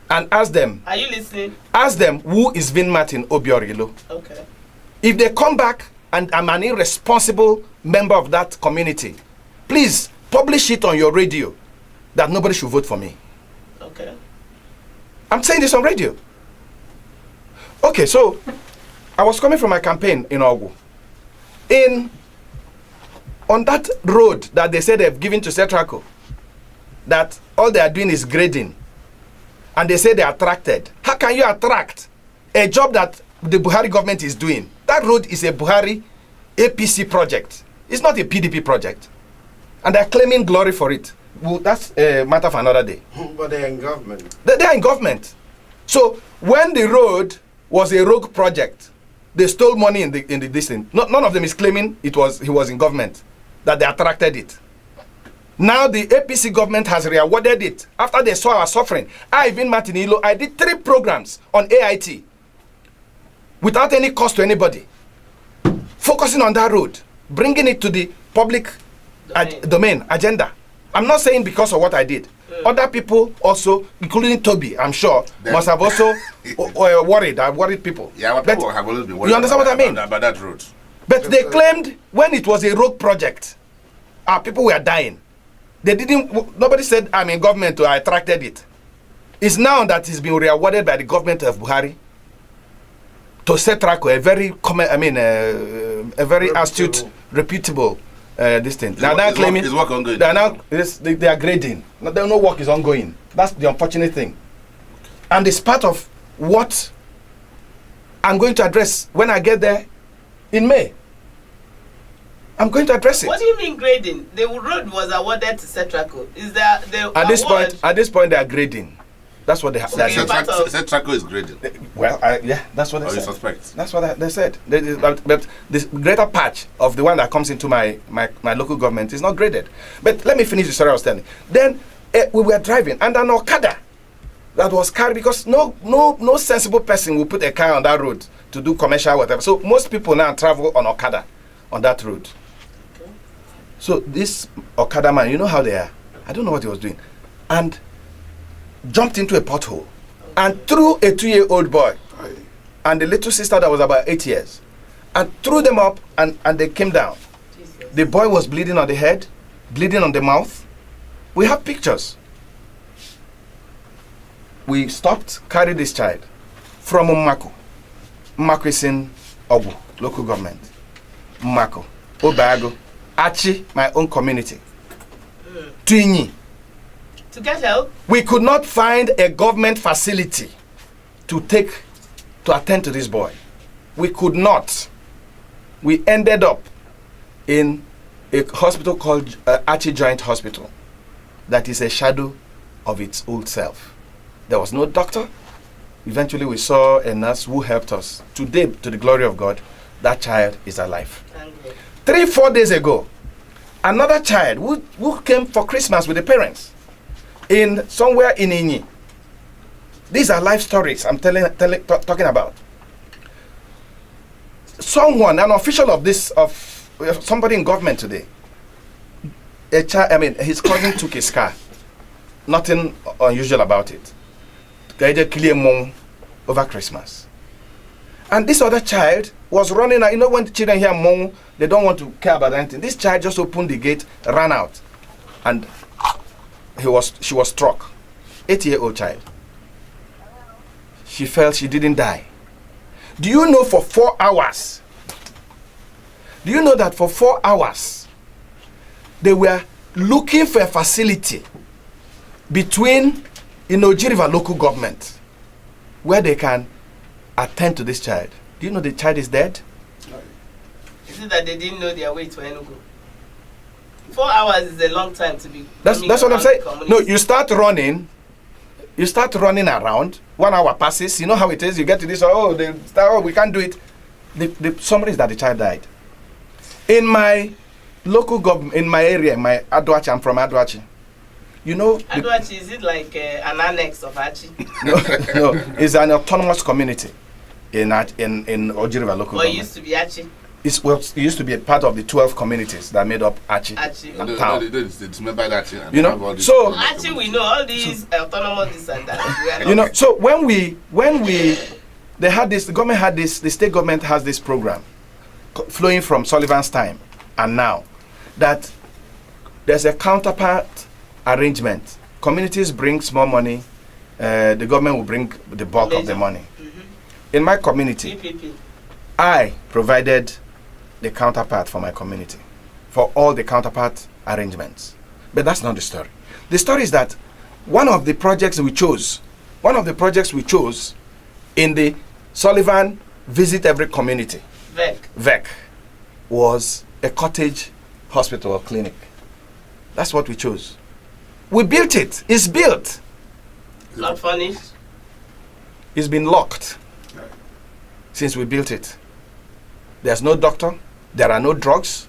and ask them. Are you listening? Ask them who is VinMartin Obiora Ilo. Okay. If they come back and I'm an irresponsible member of that community, please publish it on your radio that nobody should vote for me. Okay. I'm saying this on radio. Okay, so I was coming from my campaign in Ogu. On that road that they said they've given to Setraco, that all they are doing is grading, and they say they attracted. How can you attract a job that the Buhari government is doing? That road is a Buhari APC project. It's not a PDP project. And they're claiming glory for it. Well, that's a matter for another day. But they're in government. They're in government. So when the road was a rogue project, they stole money in the distance. None of them is claiming he was in government, that they attracted it. Now the APC government has re-awarded it after they saw our suffering. VinMartin Ilo, I did 3 programs on AIT without any cost to anybody, focusing on that road, bringing it to the public domain agenda. I'm not saying because of what I did, Other people also, including Toby, I'm sure, must have also worried people. Yeah, but people have always been worried. You understand what I mean? About that road. But they claimed when it was a rogue project, our people were dying. They didn't. Nobody said, I'm in government, I attracted it. It's now that it's been rewarded by the government of Buhari to set track a very a very astute, reputable this thing. They are now claiming is work ongoing. they are now they are grading. No work is ongoing. That's the unfortunate thing, and it's part of what I'm going to address when I get there in May. I'm going to address it. What do you mean grading? The road was awarded to Setraco. Is there the at this point they are grading. That's what they have. Okay, Setraco is grading. Well, yeah, that's what they said. You suspect? That's what they said. But this greater patch of the one that comes into my local government is not graded. But let me finish the story I was telling. Then we were driving, and an Okada that was carried, because no sensible person will put a car on that road to do commercial whatever. So most people now travel on Okada on that road. Okay. So this Okada man, you know how they are. I don't know what he was doing, and jumped into a pothole and threw a 2-year-old boy and the little sister that was about 8 years, and threw them up, and they came down. Jesus. The boy was bleeding on the head, bleeding on the mouth. We have pictures. We stopped, carried this child from Mmako. Mmako is in Ogu, local government. Mmako, Obago, Achi, my own community. Twinyi. To get help? We could not find a government facility to attend to this boy. We could not. We ended up in a hospital called Achi Joint Hospital that is a shadow of its old self. There was no doctor. Eventually we saw a nurse who helped us. Today, to the glory of God, that child is alive. 3-4 days ago, another child who came for Christmas with the parents in somewhere in Inyi. These are life stories I'm talking about. Someone, an official of somebody in government today, his cousin took his car. Nothing unusual about it. They clear mom over Christmas. And this other child was running out. You know, when the children hear mom, they don't want to care about anything. This child just opened the gate, ran out, and she was struck. 8-year-old child. She fell, she didn't die. Do you know for 4 hours? Do you know that for 4 hours they were looking for a facility between Inoji River local government where they can attend to this child? Do you know the child is dead? Is it that they didn't know their way to Enugu? 4 hours is a long time to be. That's what I'm saying. No, you start running around. 1 hour passes. You know how it is. You get to this. We can't do it. The summary is that the child died. In my local government, in my area, my Adwachi, I'm from Adwachi. You know. Adwachi, is it like an annex of Achi? No, it's an autonomous community in Oji River local government. It used to be Achi. It used to be a part of the 12 communities that made up Achi. Town. It's remember that. You know, so Achi, we know all these autonomous this and that. You know, so when they had this, the government had this, the state government has this program flowing from Sullivan's time and now, that there's a counterpart arrangement. Communities bring small money, the government will bring the bulk of the money. In my community, PPP. I provided the counterpart for my community, for all the counterpart arrangements. But that's not the story. The story is that one of the projects we chose in the Sullivan Visit Every Community, VEC, was a cottage hospital or clinic. That's what we chose. We built it. It's built. Not furnished. It's been locked since we built it. There's no doctor. There are no drugs.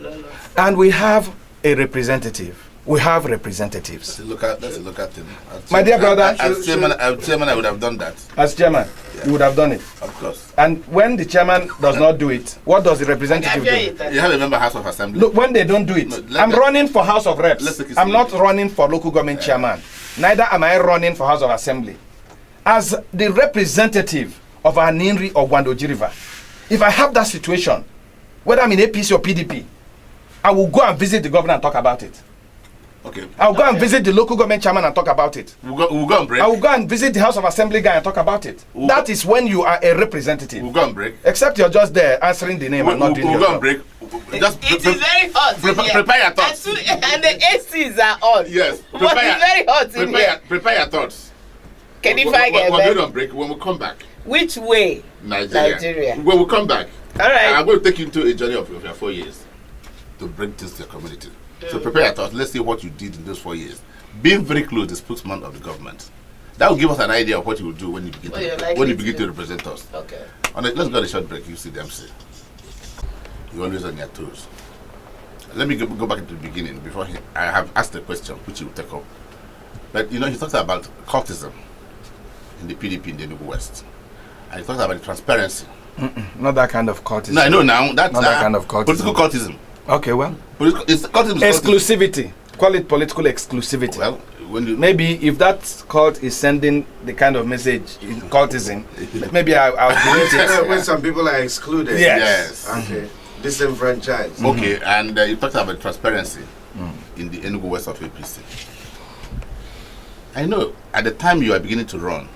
No. And we have a representative We have representatives. That's a local thing. My dear brother, as chairman, I would have done that. As chairman, you would have done it. Of course. And when the chairman does not do it, what does the representative do? You have a member House of Assembly. Look, when they don't do it, I'm running for House of Reps. I'm not running for local government chairman. Neither am I running for House of Assembly. As the representative of Aninri or Gwandoji River, if I have that situation, whether I'm in APC or PDP, I will go and visit the governor and talk about it. Okay. I'll go and visit the local government chairman and talk about it. We'll go and break. I will go and visit the House of Assembly guy and talk about it. That is when you are a representative. We'll go and break. Except you're just there answering the name and not doing your job. job. We'll go and break. It is very hot. Prepare your thoughts. And the ACs are on. Yes. But it's very hot in here. Prepare your thoughts. Can if I get We're back? going on break when we come back. Which way? Nigeria. When we come back, all right. I'm going to take you into a journey of your 4 years to bring things to your community. So prepare your thoughts. Let's see what you did in those 4 years. Being very close, the spokesman of the government. That will give us an idea of what you will do when you begin to represent us. Okay. Let's go on a short break. You see the MC. You're always on your toes. Let me go back to the beginning. Before I have asked a question, which he will take up. But he talks about cultism in the PDP in the Enugu West. And he talks about the transparency. Not that kind of cultism. No, I know now. That's not that kind of cultism. Political cultism. Okay, well. Cultism exclusivity. Call it political exclusivity. Well, maybe if that cult is sending the kind of message in cultism, maybe I'll delete it. When some people are excluded. Yes. Okay. Disenfranchised. Okay, and you talked about transparency in the Enugu West of APC. I know at the time you are beginning to run,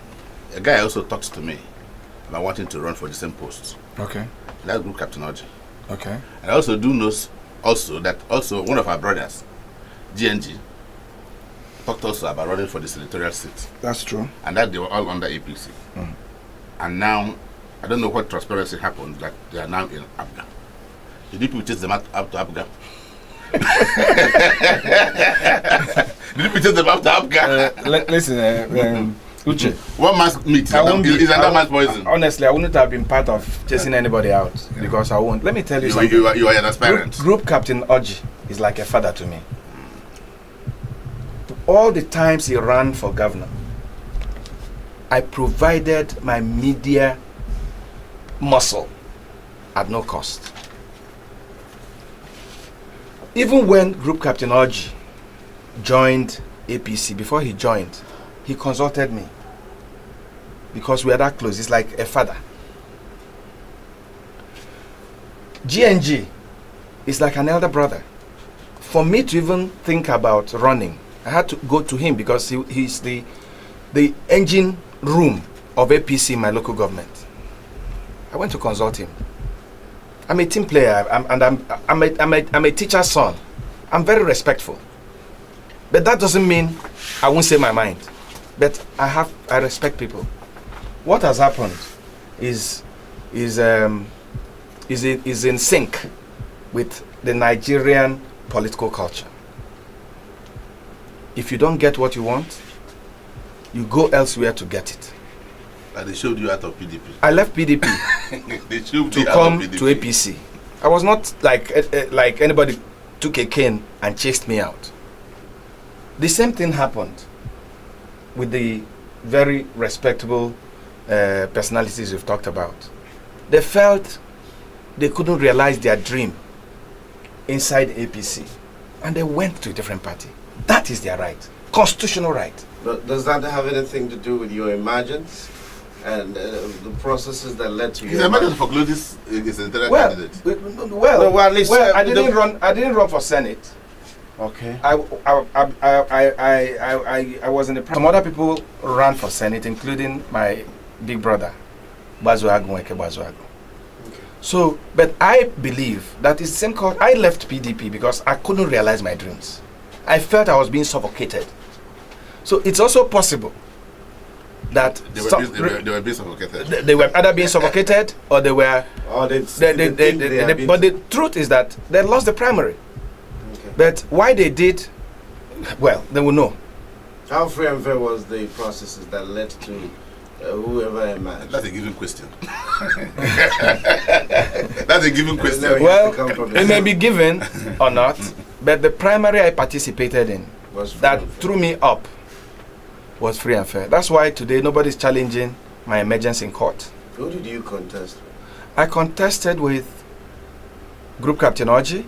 a guy also talks to me about wanting to run for the same post. Okay. That's Group Captain Oji. Okay. And I also do know that one of our brothers, GNG, talked also about running for the senatorial seat. That's true. And that they were all under APC. And now, I don't know what transparency happened, that they are now in Abga. Did people chase them out to Abga? Did people chase them out to Abga? Listen, Uche. One man's meat is another man's poison. Honestly, I wouldn't have been part of chasing anybody out because I won't. Let me tell you something. You are an aspirant. Group Captain Oji is like a father to me. All the times he ran for governor, I provided my media muscle at no cost. Even when Group Captain Oji joined APC, before he joined, he consulted me because we are that close. It's like a father. GNG is like an elder brother. For me to even think about running, I had to go to him because he's the engine room of APC in my local government. I went to consult him. I'm a team player, I'm a teacher's son. I'm very respectful. But that doesn't mean I won't say my mind. But I respect people. What has happened is in sync with the Nigerian political culture. If you don't get what you want, you go elsewhere to get it. And they shoved you out of PDP. I left PDP to come to APC. I was not like anybody took a cane and chased me out. The same thing happened with the very respectable personalities we've talked about. They felt they couldn't realize their dream inside APC, and they went to a different party. That is their right, constitutional right. But does that have anything to do with your emergence and the processes that led to his your emergence for Glodis is a candidate? Well, at least I didn't run for Senate. Okay. I was in the. Some other people ran for Senate, including my big brother, Bazuagu. So, but I believe that it's the same cause. I left PDP because I couldn't realize my dreams. I felt I was being suffocated. So it's also possible that they were being suffocated. They were either being suffocated or they were. But the truth is that they lost the primary. Okay. But why they did, well, they will know. How free and fair was the processes that led to whoever emerged? That's a given question. That's a given question. Well, it may be given or not, But the primary I participated in that and fair. threw me up was free and fair. That's why today nobody's challenging my emergence in court. Who did you contest with? I contested with Group Captain Oji.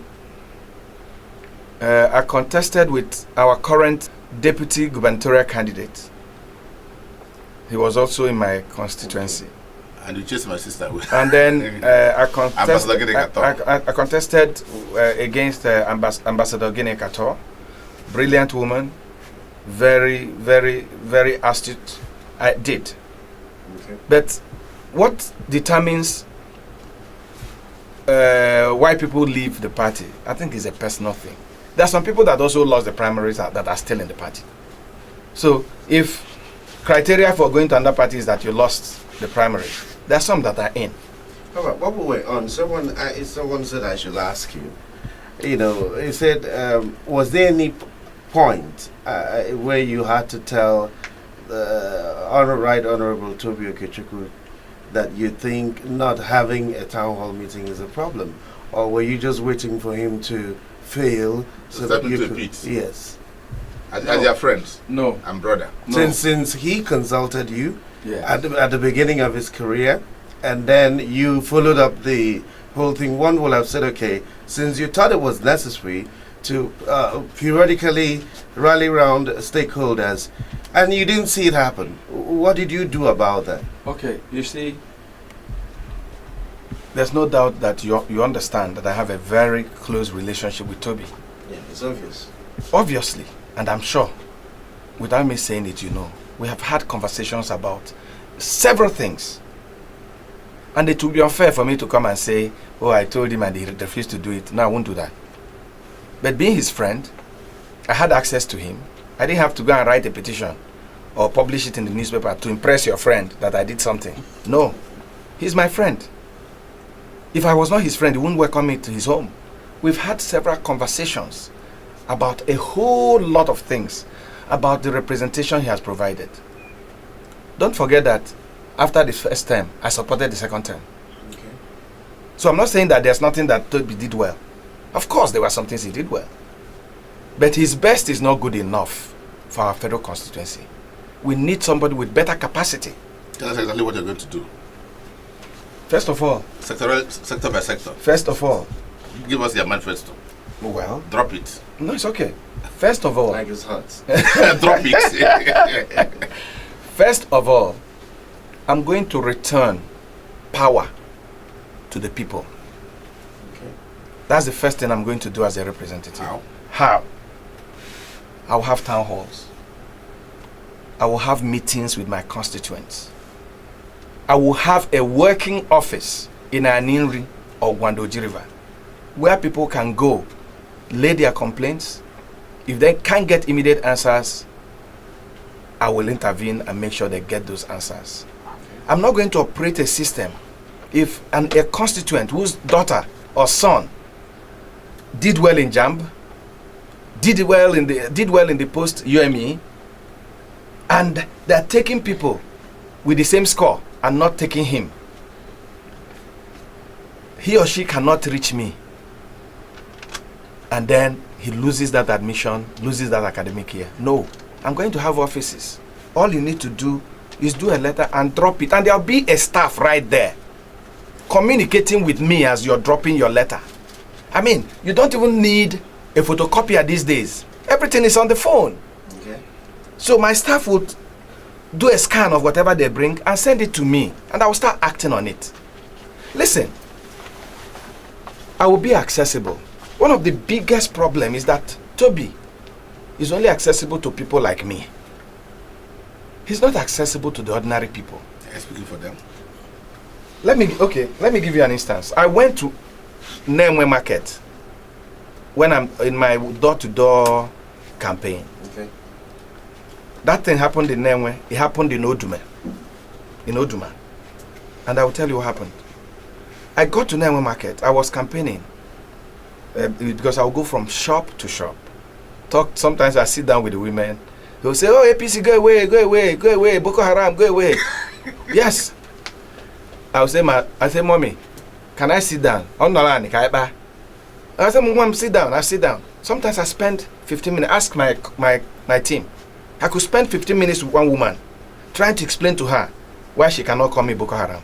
I contested with our current deputy gubernatorial candidate. He was also in my constituency. And you chased my sister away. And then I Ambassador Gene Kator. I contested against Ambassador Gene Kator. Brilliant woman, very, very, very astute. I did. Okay. But what determines why people leave the party, I think, is a personal thing. There are some people that also lost the primaries that are still in the party. So if criteria for going to another party is that you lost the primary, there are some that are in. All right, while we were on, someone said I should ask you. You know, he said, was there any point where you had to tell Right Honorable Toby Okechukwu that you think not having a town hall meeting is a problem, or were you just waiting for him to fail so that you could? Yes. As your friends? No. And brother? No. Since he consulted you Yeah. at the beginning of his career, and then you followed up the whole thing, one will have said, okay, since you thought it was necessary to periodically rally around stakeholders, and you didn't see it happen, what did you do about that? Okay, you see, there's no doubt that you understand that I have a very close relationship with Toby. Yeah, it's obvious. Obviously, and I'm sure, without me saying it, you know, we have had conversations about several things. And it would be unfair for me to come and say, oh, I told him and he refused to do it. No, I won't do that. But being his friend, I had access to him. I didn't have to go and write a petition or publish it in the newspaper to impress your friend that I did something. No, he's my friend. If I was not his friend, he wouldn't welcome me to his home. We've had several conversations about a whole lot of things, about the representation he has provided. Don't forget that after the first term, I supported the second term. Okay. So I'm not saying that there's nothing that Toby did well. Of course, there were some things he did well. But his best is not good enough for our federal constituency. We need somebody with better capacity. Tell us exactly what you're going to do. First of all, Sector by sector. first of all, Give us your manifesto. well, Drop it. no, it's okay. First of all, Like his heart. Drop it. first of all, I'm going to return power to the people. Okay. That's the first thing I'm going to do as a representative. How? How? I'll have town halls. I will have meetings with my constituents. I will have a working office in Aninri or Gwandoji River where people can go, lay their complaints. If they can't get immediate answers, I will intervene and make sure they get those answers. I'm not going to operate a system if a constituent whose daughter or son did well in JAMB, did well in the post UME, and they're taking people with the same score and not taking him. He or she cannot reach me, and then he loses that admission, loses that academic year. No, I'm going to have offices. All you need to do is do a letter and drop it, and there'll be a staff right there communicating with me as you're dropping your letter. I mean, you don't even need a photocopier these days. Everything is on the phone. Okay. So my staff would do a scan of whatever they bring and send it to me, and I will start acting on it. Listen, I will be accessible. One of the biggest problems is that Toby is only accessible to people like me. He's not accessible to the ordinary people. I'm speaking for them. Let me give you an instance. I went to Nemwe Market when I'm in my door-to-door campaign. Okay. That thing happened in Nemwe. It happened in Oduma. And I will tell you what happened. I got to Nemwe Market. I was campaigning because I will go from shop to shop. Sometimes I sit down with the women. They'll say, oh, APC, go away, go away, go away. Boko Haram, go away. Yes. I say, Mommy, can I sit down? I say, Mom, sit down. I sit down. Sometimes I spend 15 minutes, ask my team. I could spend 15 minutes with one woman trying to explain to her why she cannot call me Boko Haram.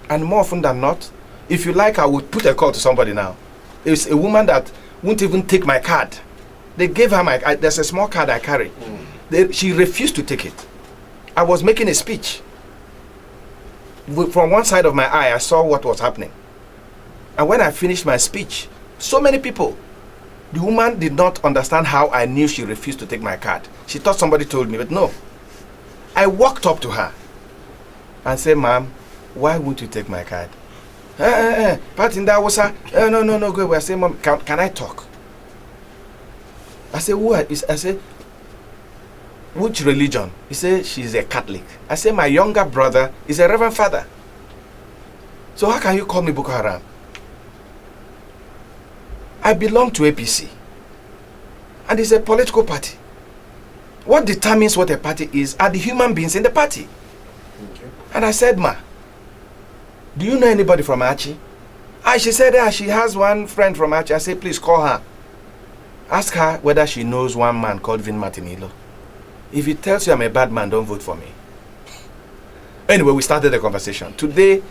And more often than not, if you like, I would put a call to somebody now. It's a woman that won't even take my card. They gave her there's a small card I carry. She refused to take it. I was making a speech. From one side of my eye, I saw what was happening. And when I finished my speech, so many people, the woman did not understand how I knew she refused to take my card. She thought somebody told me, but no. I walked up to her and said, "Ma'am, why won't you take my card?" No, go away. I said, "Mom, can I talk?" I said, "What?" I said, "Which religion?" He said, "She's a Catholic." I said, "My younger brother is a Reverend Father. So how can you call me Boko Haram? I belong to APC. And it's a political party. What determines what a party is are the human beings in the party." Okay. And I said, "Ma, do you know anybody from Achi?" She said, she has one friend from Achi. I said, "Please call her. Ask her whether she knows one man called VinMartin Ilo. If he tells you I'm a bad man, don't vote for me." Anyway, we started the conversation. Today,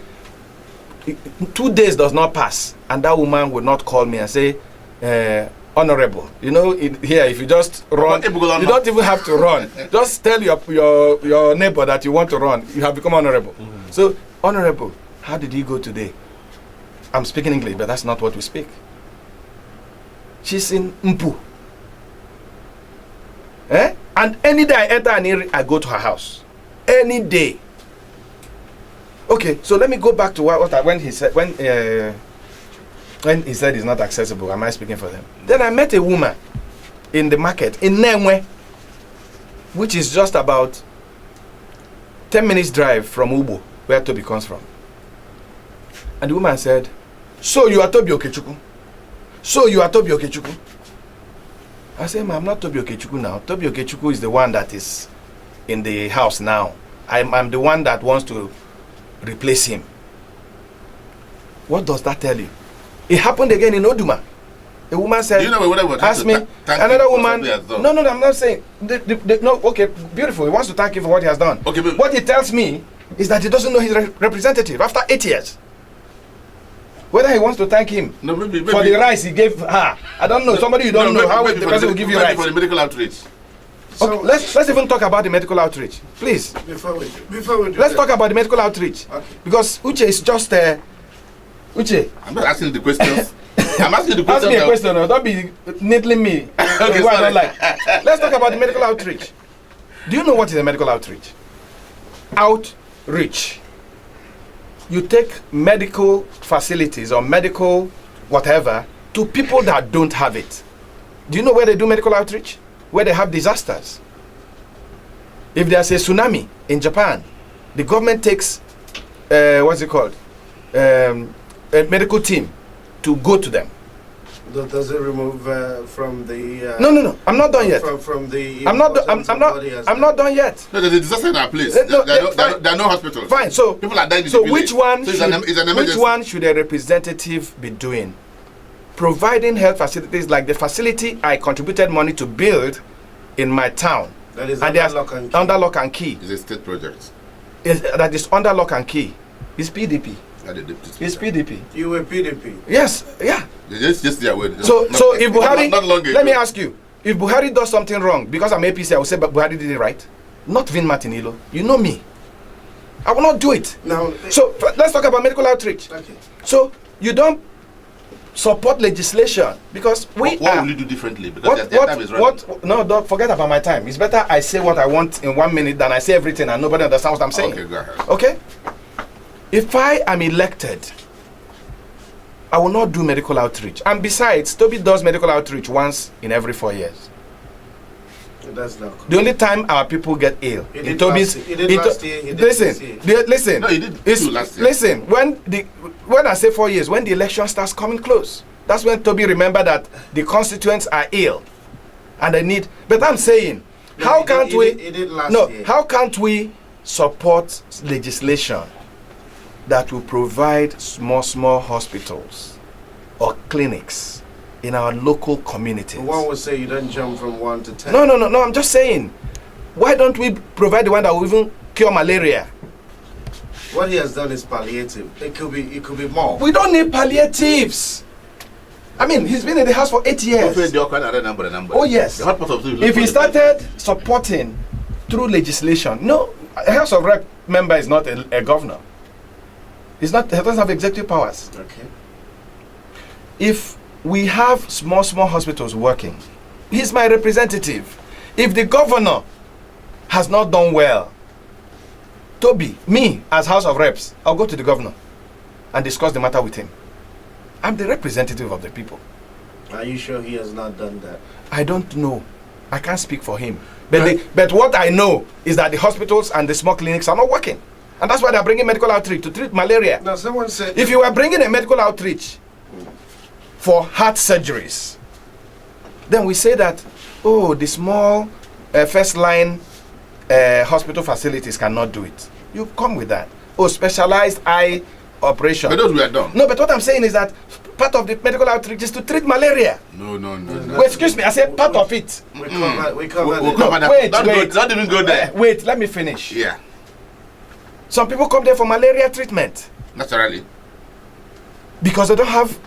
2 days does not pass, and that woman would not call me and say, "Honorable, you know, here, if you just run, you don't even have to run. Just tell your neighbor that you want to run. You have become honorable." So, "Honorable, how did he go today?" I'm speaking English, but that's not what we speak. She's in Mpu. And any day I enter an area, I go to her house. Any day. Okay, so let me go back to when he said it's not accessible. Am I speaking for them? Then I met a woman in the market in Nemwe, which is just about 10 minutes drive from Ubo, where Toby comes from. And the woman said, "So you are Toby Okechukwu? So you are Toby Okechukwu?" I said, "I'm not Toby Okechukwu now. Toby Okechukwu is the one that is in the house now. I'm the one that wants to replace him." What does that tell you? It happened again in Oduma. A woman said, "Ask me." Another woman. No, I'm not saying. No, okay, beautiful. He wants to thank you for what he has done. Okay, but what he tells me is that he doesn't know his representative after 8 years. Whether he wants to thank him for the rice he gave her, I don't know. Somebody you don't know how the person will give you rice. For the medical outreach. So okay, let's even talk about the medical outreach, please. Before we do let's talk about the medical outreach. Okay. Because Uche is just Uche. I'm not asking the questions. I'm asking the questions. Ask me a question. No, don't be needling me. Okay, I don't like. Let's talk about the medical outreach. Do you know what is a medical outreach? Outreach. You take medical facilities or medical whatever to people that don't have it. Do you know where they do medical outreach? Where they have disasters. If there's a tsunami in Japan, the government takes what's it called? A medical team to go to them. Does it remove from the? No. I'm not done yet. From the. I'm not done yet. No, there's a disaster in our place. There are no hospitals. Fine. So people are dying in so the which one? So which one should a representative be doing? Providing health facilities like the facility I contributed money to build in my town. That is under lock and key. It's a state project. That is under lock and key. It's PDP. It's PDP. You were PDP. Yes, yeah. Just their word. So if Buhari, not long ago. let me ask you, if Buhari does something wrong, because I'm APC, I will say, but Buhari did it right. Not VinMartin Ilo. You know me. I will not do it. Now, so let's talk about medical outreach. Okay. So you don't support legislation because what will you do differently? Because their time is running. No, don't forget about my time. It's better I say what I want in 1 minute than I say everything and nobody understands what I'm saying. Okay, go ahead. Okay? If I am elected, I will not do medical outreach. And besides, Toby does medical outreach once in every 4 years. That's not cool. The only time our people get ill. He did last year. Listen. No, he did two last year. Listen, when I say 4 years, when the election starts coming close, that's when Toby remember that the constituents are ill and they need. But I'm saying, how can't we support legislation that will provide small hospitals or clinics in our local communities. One would say you don't jump from 1 to 10. No. I'm just saying, why don't we provide the one that will even cure malaria? What he has done is palliative. It could be more. We don't need palliatives. I mean, he's been in the house for 8 years. Oh yes. If he started supporting through legislation, no, a House of Rep member is not a governor. He doesn't have executive powers. Okay. If we have small hospitals working, he's my representative. If the governor has not done well, Toby, me as House of Reps, I'll go to the governor and discuss the matter with him. I'm the representative of the people. Are you sure he has not done that? I don't know. I can't speak for him. But what I know is that the hospitals and the small clinics are not working. And that's why they're bringing medical outreach to treat malaria. Now, someone said... If you were bringing a medical outreach for heart surgeries, then we say that, oh, the small first-line hospital facilities cannot do it. You come with that. Oh, specialized eye operation. But those were done. No, but what I'm saying is that part of the medical outreach is to treat malaria. No. Wait, excuse me, I said part of it. We cover We'll that. cover that. Wait. Don't even go there. Wait, let me finish. Yeah, Some people come there for malaria treatment naturally. because they don't have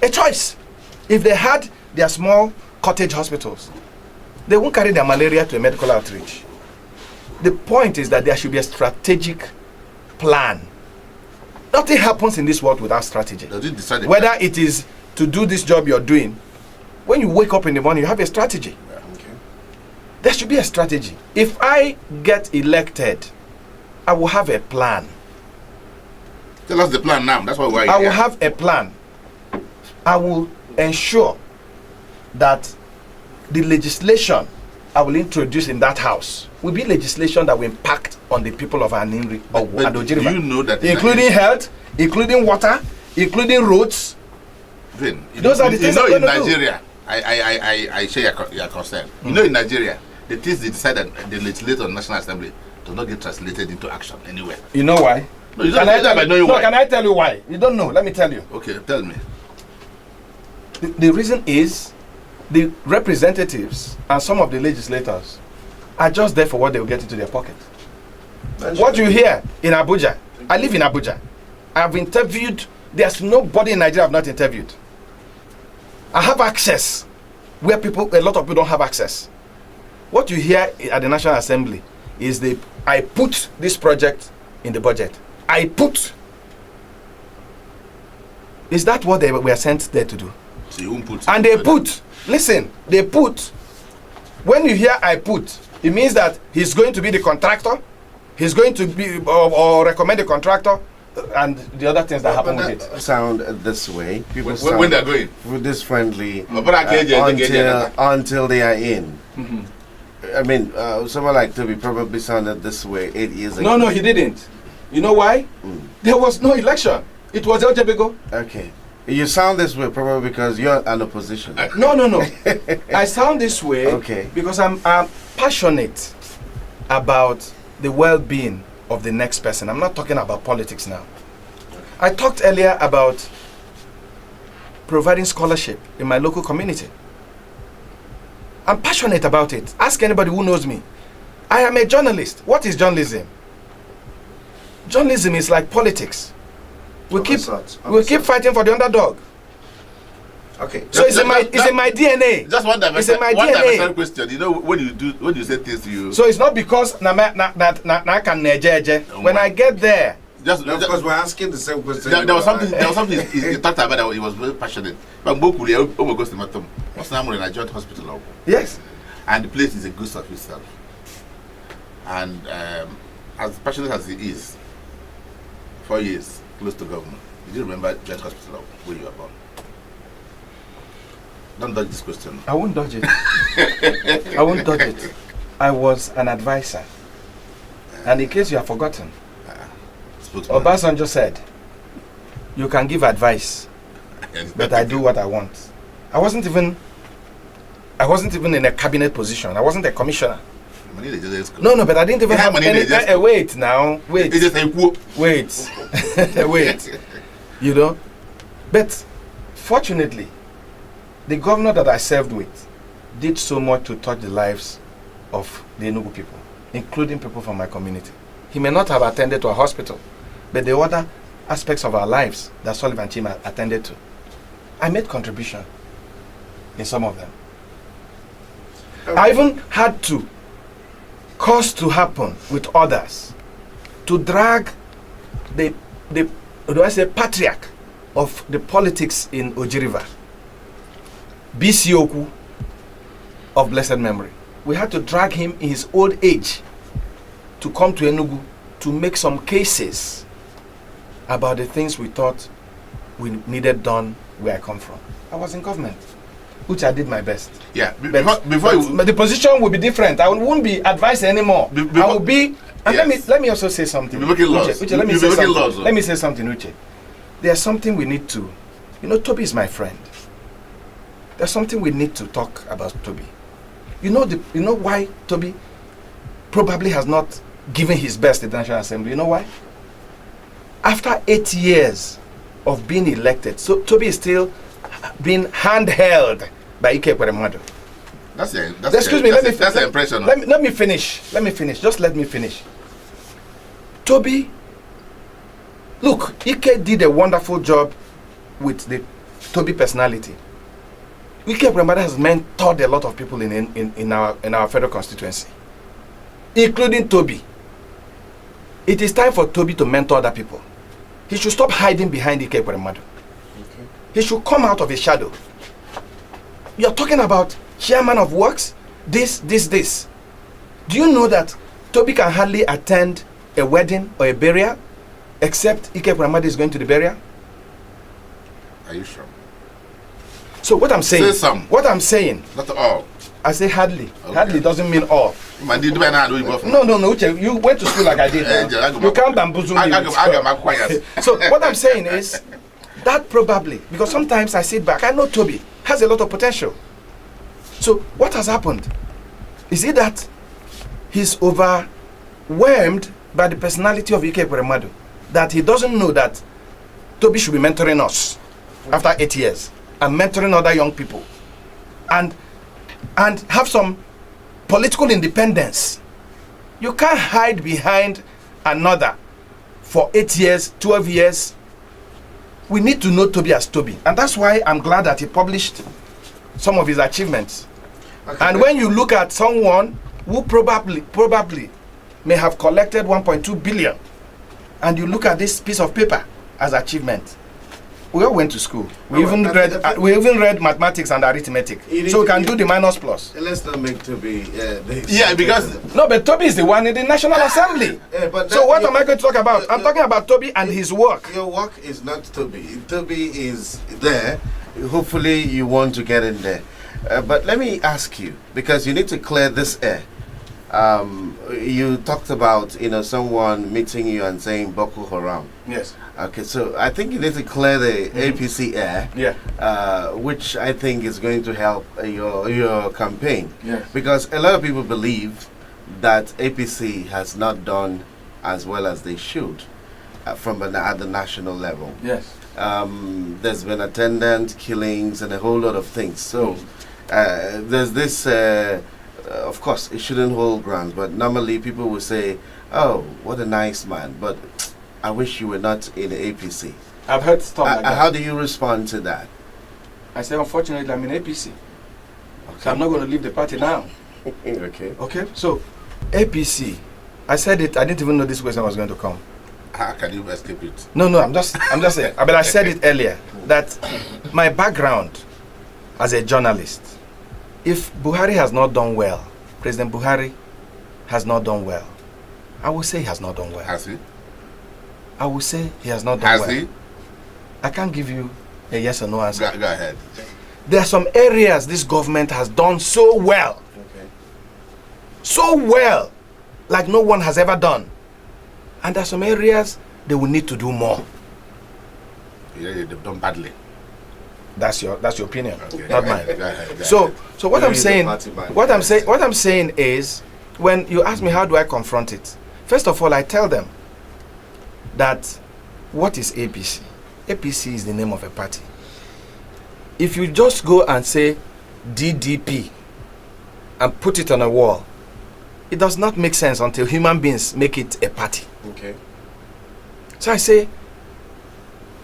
a choice. If they had their small cottage hospitals, they won't carry their malaria to a medical outreach. The point is that there should be a strategic plan. Nothing happens in this world without strategy. Does it decide Whether it is to do this job you're doing, when you wake up in the morning, you have a strategy. Okay. There should be a strategy. If I get elected, I will have a plan. Tell us the plan now. That's why we're here. I will have a plan. I will ensure that the legislation I will introduce in that house will be legislation that will impact on the people of Aninri and Oji River. Do you know that including health, including water, including roads. Vin, Those are the things you know I'm in gonna do. Nigeria, I share your concern. You know in Nigeria, the things they decide that the legislature on National Assembly do not get translated into action anywhere. You know why? No, you don't know that by knowing why. Can I tell you why? You don't know. Let me tell you. Okay, tell me. The reason is the representatives and some of the legislators are just there for what they will get into their pocket. What you hear in Abuja, I live in Abuja. I've interviewed, there's nobody in Nigeria I've not interviewed. I have access where a lot of people don't have access. What you hear at the National Assembly is I put this project in the budget. I put. Is that what they were sent there to do? So you won't put. And they put. Listen, they put. When you hear I put, it means that he's going to be the contractor. He's going to be or recommend the contractor and the other things that happen with it. Sound this way. People When they're going. with this friendly Until until they are in. Mm-hmm. I mean, someone like Toby probably sounded this way 8 years ago. No, he didn't. You know why? There was no election. It was El Jebego. Okay. You sound this way probably because you're an opposition. No. I sound this way Okay. because I'm passionate about the well-being of the next person. I'm not talking about politics now. I talked earlier about providing scholarship in my local community. I'm passionate about it. Ask anybody who knows me. I am a journalist. What is journalism? Journalism is like politics. We keep fighting for the underdog. Okay. So it's in my DNA. Just one It's in my DNA. dimensional question. You know when you say things to you. So it's not because na can nejeje. When I get there, Just Because we're asking the same question. there was something he talked about that he was very passionate. But Mbokuli goes to Matom. What's the name of Nigerian hospital? yes. And the place is a ghost of itself. And as passionate as he is, 4 years close to government. Did you remember Giant Hospital where you were born? Don't dodge this question. I won't dodge it. I won't dodge it. I was an advisor. And in case you have forgotten, Spokesman. Obasanjo said, you can give advice, but I do what I want. I wasn't even in a cabinet position. I wasn't a commissioner. No, but I didn't even have any. Wait now, wait. Wait. Wait. You know? But fortunately, the governor that I served with did so much to touch the lives of the Enugu people, including people from my community. He may not have attended to a hospital, but the other aspects of our lives that Sullivan Chima attended to, I made contribution in some of them. Okay. I even had to cause to happen with others to drag the patriarch of the politics in Oji River, B.C. Oku of blessed memory. We had to drag him in his old age to come to Enugu to make some cases about the things we thought we needed done where I come from. I was in government, which I did my best. Yeah, But the position will be different. I won't be advised anymore. I will be. And yes. let me also say something. You'll be making laws. Uche, let me You'll say be making something. laws, though. Let me say something, Uche. There's something we need to. You know, Toby is my friend. There's something we need to talk about Toby. You know why Toby probably has not given his best at the National Assembly? You know why? After 8 years of being elected, so Toby is still being handheld by Ike Ekweremadu. That's the impression. Let me finish. Just let me finish. Toby, look, Ike did a wonderful job with the Toby personality. Ike Ekweremadu has mentored a lot of people in our federal constituency, including Toby. It is time for Toby to mentor other people. He should stop hiding behind Ike Ekweremadu. Okay. He should come out of his shadow. You're talking about chairman of works, this. Do you know that Toby can hardly attend a wedding or a burial except Ike Ekweremadu is going to the burial? Are you sure? So what I'm saying, Say some. what I'm saying, Not all. I say hardly. Okay. Hardly doesn't mean all. No, Uche, you went to school like I did. You can't bamboozle me. So what I'm saying is that probably, because sometimes I sit back, I know Toby has a lot of potential. So what has happened? Is it that he's overwhelmed by the personality of Ike Ekweremadu, that he doesn't know that Toby should be mentoring us after 8 years and mentoring other young people and have some political independence? You can't hide behind another for 8 years, 12 years. We need to know Toby as Toby. And that's why I'm glad that he published some of his achievements. Okay. And when you look at someone who probably may have collected 1.2 billion, and you look at this piece of paper as achievement, we all went to school. We even read mathematics and arithmetic, so we can do the minus plus. Let's not make Toby. Yeah, because no, but Toby is the one in the National Assembly. So what am I going to talk about? I'm talking about Toby and his work. Your work is not Toby. Toby is there. Hopefully, you want to get in there. But let me ask you, because you need to clear this air. You talked about someone meeting you and saying Boko Haram. Yes. Okay, so I think you need to clear the APC air. Yeah. Which I think is going to help your campaign. Yes. Because a lot of people believe that APC has not done as well as they should at the national level. Yes. There's been attendant killings and a whole lot of things. So there's this. Of course, it shouldn't hold grounds, but normally people will say, "Oh, what a nice man," but I wish you were not in the APC. I've heard stuff like that. How do you respond to that? I say, unfortunately, I'm in APC. Okay. So I'm not going to leave the party now. Okay. Okay. So, APC. I said it. I didn't even know this question was going to come. How can you escape it? No. I'm just saying. But I said it earlier that my background as a journalist. If Buhari has not done well, President Buhari has not done well, I will say he has not done well. Has he? I will say he has not done well. Has he? I can't give you a yes or no answer. Go ahead. There are some areas this government has done so well. Okay. So well, like no one has ever done. And there are some areas they will need to do more. Yeah, they've done badly. That's your opinion, Okay. not mine. Go ahead. So what I'm saying, saying is, when you ask me how do I confront it, first of all I tell them that what is APC? APC is the name of a party. if you just go and say DDP and put it on a wall, it does not make sense until human beings make it a party. Okay. So I say,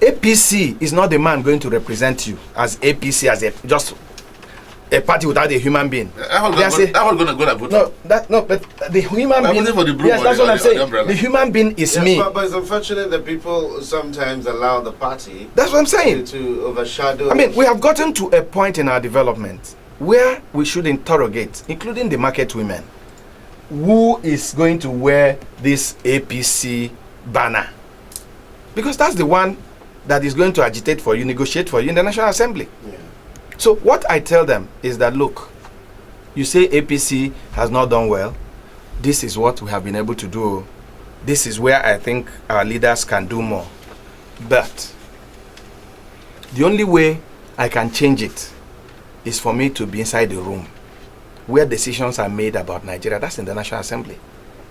APC is not the man going to represent you as APC, as just a party without a human being. That was gonna vote. But the human being. For the Yes, that's what I'm saying. The human being is me. But it's unfortunate that people sometimes allow the party. That's what I'm saying. To overshadow. I mean, we have gotten to a point in our development where we should interrogate, including the market women, who is going to wear this APC banner, because that's the one that is going to agitate for you, negotiate for you in the National Assembly. Yeah. So what I tell them is that, look, you say APC has not done well. This is what we have been able to do. This is where I think our leaders can do more. But the only way I can change it is for me to be inside the room where decisions are made about Nigeria. That's in the National Assembly.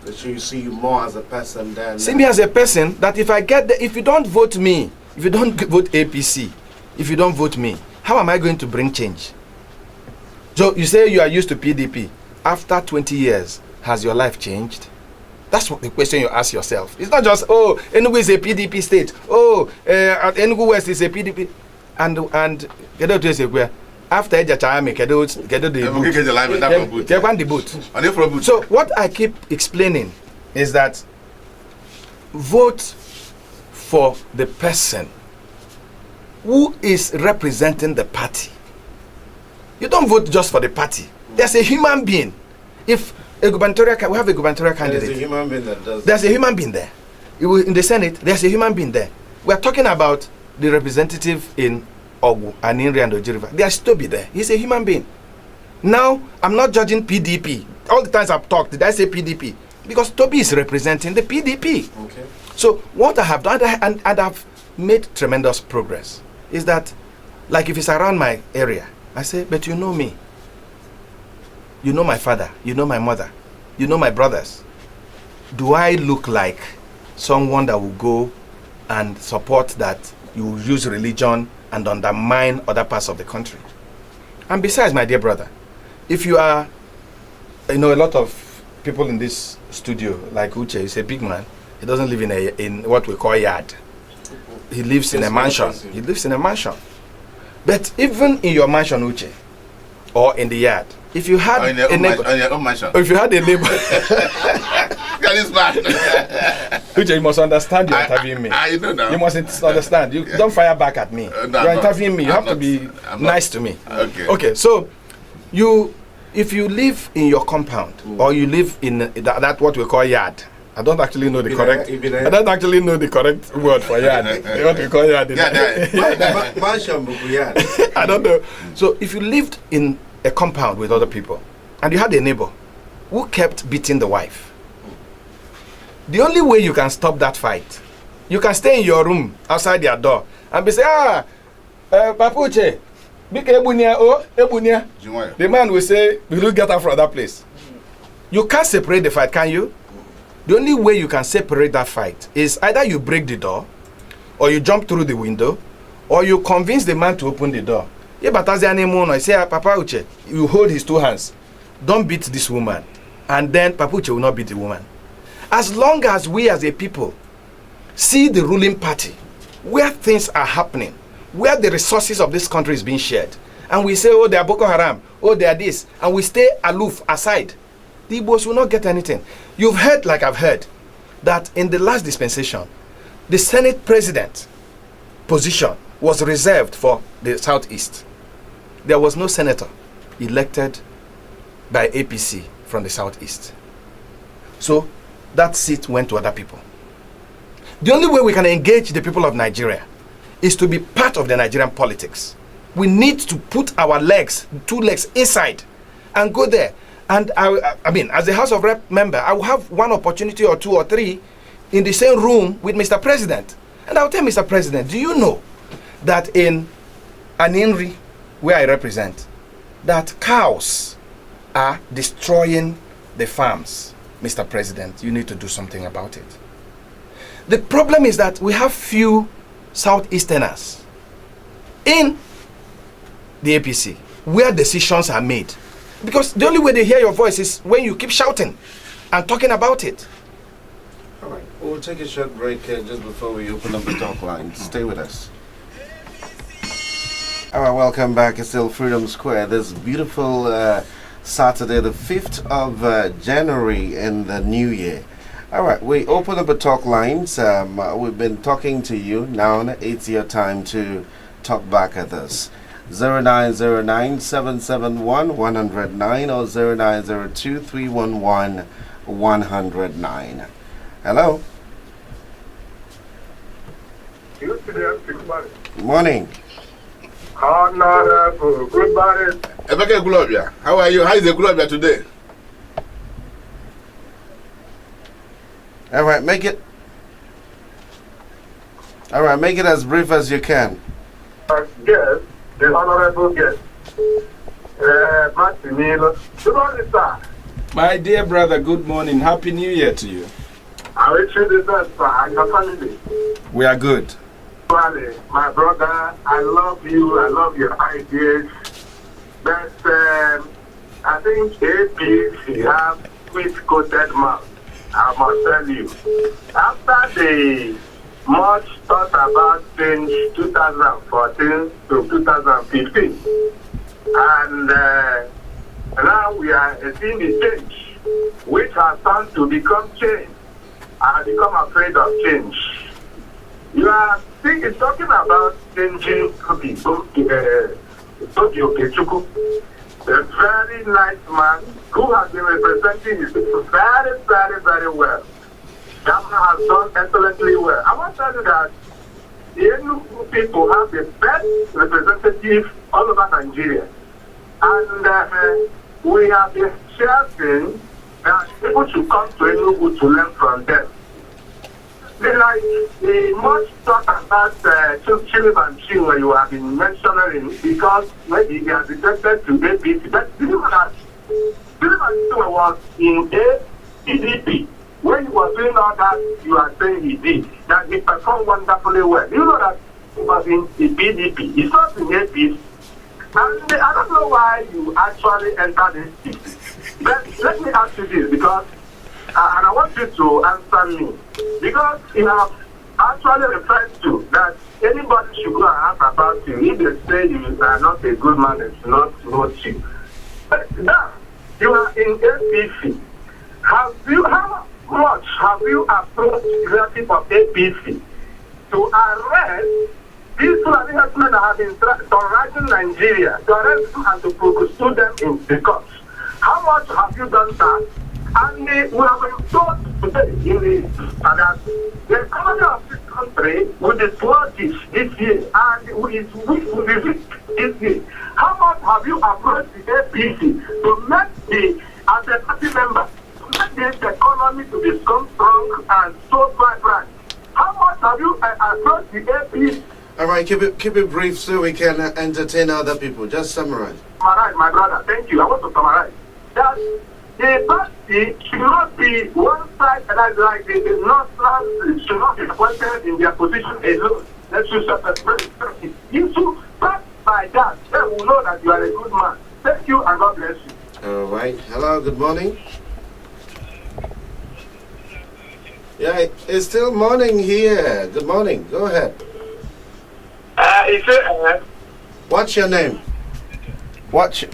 So you see you more as a person than... See me as a person that if I get there, if you don't vote me, if you don't vote APC, if you don't vote me, how am I going to bring change? So you say you are used to PDP. After 20 years, has your life changed? That's what the question you ask yourself. It's not just, oh, Enugu is a PDP state. Oh, Enugu West is a PDP. And after the boat. So what I keep explaining is that vote for the person who is representing the party. You don't vote just for the party. There's a human being. If a gubernatorial, we have a gubernatorial candidate. There's a human being that does. There's a human being there. In the Senate, there's a human being there. We are talking about the representative in Ogu and in Riando River. There's Toby there. He's a human being. Now, I'm not judging PDP. All the times I've talked, did I say PDP? Because Toby is representing the PDP. Okay. So what I have done, and I've made tremendous progress, is that, like if it's around my area, I say, but you know me. You know my father. You know my mother. You know my brothers. Do I look like someone that will go and support that you will use religion and undermine other parts of the country? And besides, my dear brother, if you are, a lot of people in this studio, like Uche, is a big man. He doesn't live in what we call yard. He lives in a mansion. He lives in a mansion. But even in your mansion, Uche, or in the yard, if you had a neighbor, if you had a neighbor, Uche, you must understand you're interviewing me. I know now. You must understand. You don't fire back at me. You're interviewing me. You have to be nice to me. Okay. So, if you live in your compound or you live in that what we call yard. I don't actually know the correct. I don't actually know the correct word for yard. What we call yard. I don't know. So if you lived in a compound with other people and you had a neighbor who kept beating the wife, the only way you can stop that fight, you can stay in your room outside their door and be say, Papuche, the man will say, will you get out from that place? You can't separate the fight, can you? The only way you can separate that fight is either you break the door, or you jump through the window, or you convince the man to open the door. I say, Papa Uche, you hold his two hands. Don't beat this woman. And then Papa Uche will not beat the woman. As long as we as a people see the ruling party, where things are happening, where the resources of this country is being shared, and we say, oh, they are Boko Haram, oh, they are this, and we stay aloof, aside, the Igbos will not get anything. You've heard, like I've heard, that in the last dispensation, the Senate President position was reserved for the Southeast. There was no senator elected by APC from the Southeast. So that seat went to other people. The only way we can engage the people of Nigeria is to be part of the Nigerian politics. We need to put our legs, 2 legs inside and go there. And I mean, as a House of Rep member, I will have 1 opportunity or 2 or 3 in the same room with Mr. President. And I'll tell Mr. President, do you know that in Aninri, where I represent, that cows are destroying the farms? Mr. President, you need to do something about it. The problem is that we have few Southeasterners in the APC, where decisions are made. Because the only way they hear your voice is when you keep shouting and talking about it. All right, we'll take a short break just before we open up the talk line. Stay with us. All right, welcome back. It's still Freedom Square. This beautiful Saturday, the 5th of January in the new year. All right, we open up the talk lines. We've been talking to you. Now it's your time to talk back at us. 0909 771 109 or 0902 311 109. Hello. Morning. Honorable, good morning. Emeka Globia, how are you? How is the Globia today? All right, make it as brief as you can. Yes, the honorable guest, Martin Ilo. Good morning, sir. My dear brother, good morning. Happy New Year to you. I wish you the best, sir, and your family. We are good. My brother, I love you. I love your ideas. But I think APC have sweet-coated mouth. I must tell you. After the much thought about change 2014 to 2015, and now we are seeing the change, which has turned to become change. I become afraid of change. You are talking about changing Tokyo Kechuku, a very nice man who has been representing his people very, very, very well. That man has done excellently well. I want to tell you that the Enugu people have the best representative all over Nigeria. And we have been sharing that people should come to Enugu to learn from them. Like the much talk about Chilim and Chinwe you have been mentioning because maybe they are rejected to APC. But Chilim and Chinwe was in PDP. When he was doing all that, you are saying he did. That he performed wonderfully well. You know that he was in the PDP. He's not in APC. And I don't know why you actually entered this. But let me ask you this because and I want you to answer me. Because you have actually referred to that anybody should go and ask about you. If they say you are not a good man, they should not vote you. But now, you are in APC. How much have you approached the relative of APC to arrest these Fulani herdsmen that have been terrorizing Nigeria, to arrest them and to prosecute them in the courts? How much have you done that? And we have been told today that the economy of this country will be sluggish this year and will be weak this year. How much have you approached the APC to make as a party member, to make this economy to become strong and so vibrant? How much have you approached the APC? All right, keep it brief so we can entertain other people. Just summarize. Summarize, my brother. Thank you. I want to summarize. That the party should not be one side and like the Northern should not be appointed in their position alone. Let's use that. You should start by that. Then we'll know that you are a good man. Thank you and God bless you. All right. Hello, good morning. Yeah, it's still morning here. Good morning. Go ahead. What's your name? What's your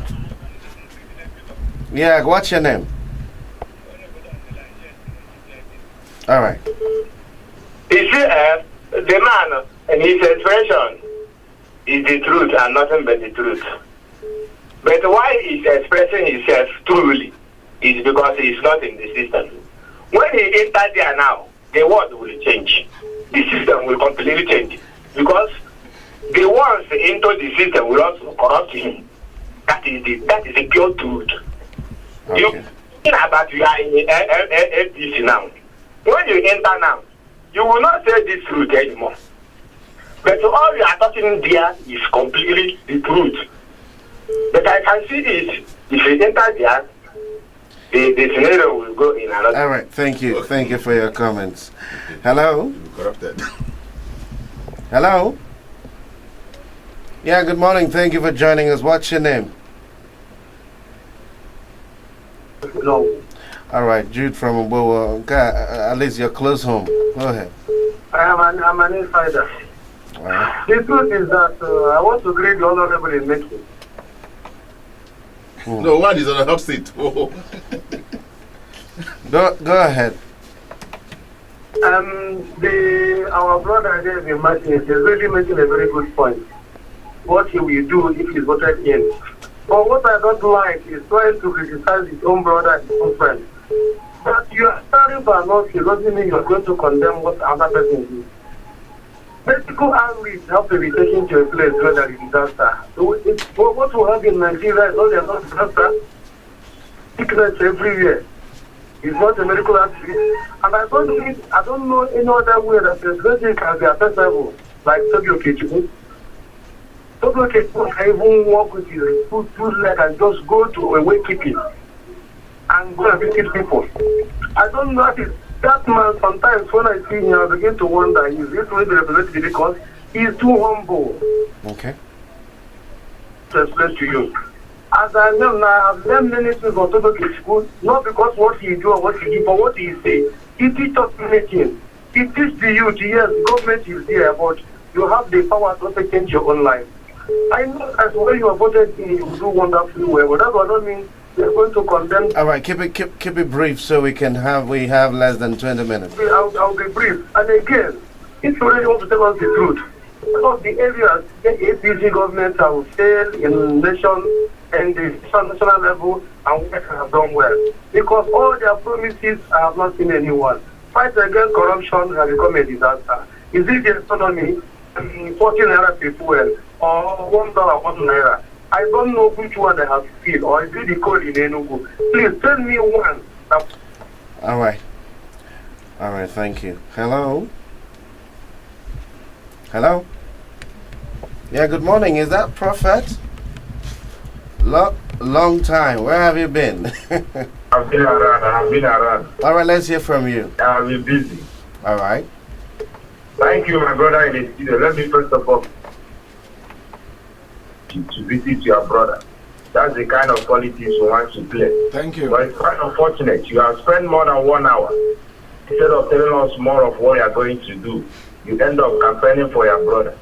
name? All right. You see, the man and his expression is the truth and nothing but the truth. But why he's expressing himself truly is because he's not in the system. When he enters there now, the world will change. The system will completely change. Because the ones into the system will also corrupt him. That is the pure truth. Okay. You think about you are in the APC now. When you enter now, you will not say this truth anymore. But all you are talking there is completely the truth. But I can see this. If you enter there, the scenario will go in another. All right. Thank you. Thank you for your comments. Hello. Corrupted. Hello. Yeah, good morning. Thank you for joining us. What's your name? No. All right, Jude from Obowa. Okay, at least you're close home. Go ahead. I'm an insider. All right. The truth is that I want to greet the honorable in making. No, one is on the hot seat. Oh. Go ahead. Our brother there, VinMartin, is really making a very good point. What he will do if he's voted in. But what I don't like is trying to criticize his own brother and his own friend. But you are sorry for not, it doesn't mean you are going to condemn what another person did. Medical outreach have to be taken to a place where there is disaster. So what we have in Nigeria is not a disaster. Sickness everywhere. It's not a medical outreach. And I don't know any other way that the president can be accessible, like Tokyo Kichibu. Tokyo Kichibu can even walk with his two legs and just go to a wakekeeping and go and visit people. I don't know if that man, sometimes when I see him, I begin to wonder, is this really the representative because he's too humble. Okay. To explain to you. As I know now, I've learned many things on Tokyo Kichibu, not because what he do or what he do, but what he say. He teaches us many things. He teaches the youth, yes, government is there, but you have the power to change your own life. I know as well you are voted in, you do wonderfully well, but that does not mean you're going to condemn. All right, keep it brief so we have less than 20 minutes. I'll be brief. And again, if you really want to tell us the truth, because the areas the APC government have failed in nation and the national level and work have done well. Because all their promises, I have not seen anyone. Fight against corruption has become a disaster. Is it the economy, 14 naira per fuel, or $1, 1 naira? I don't know which one they have feel, or is it the code in Enugu? Please tell me one. All right, thank you. Hello? Yeah, good morning. Is that Prophet? Long time. Where have you been? I've been around. All right, let's hear from you. I've been busy. All right. Thank you, my brother in the studio. Let me first of all to visit your brother. That's the kind of politics we want to play. Thank you. But it's quite unfortunate. You have spent more than 1 hour. Instead of telling us more of what you are going to do, you end up campaigning for your brother.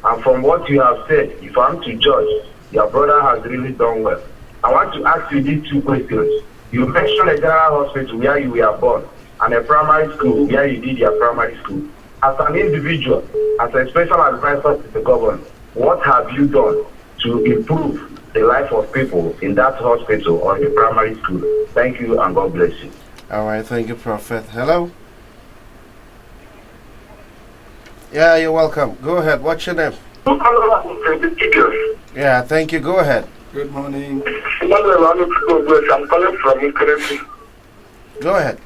And from what you have said, if I'm to judge, your brother has really done well. I want to ask you these two questions. You mentioned a general hospital where you were born and a primary school where you did your primary school. As an individual, as a special advisor to the government, what have you done to improve the life of people in that hospital or in the primary school? Thank you and God bless you. All right, thank you, Prophet. Hello? Yeah, you're welcome. Go ahead. What's your name? Yeah, thank you. Go ahead. Good morning. I'm calling from Ukraine. Go ahead.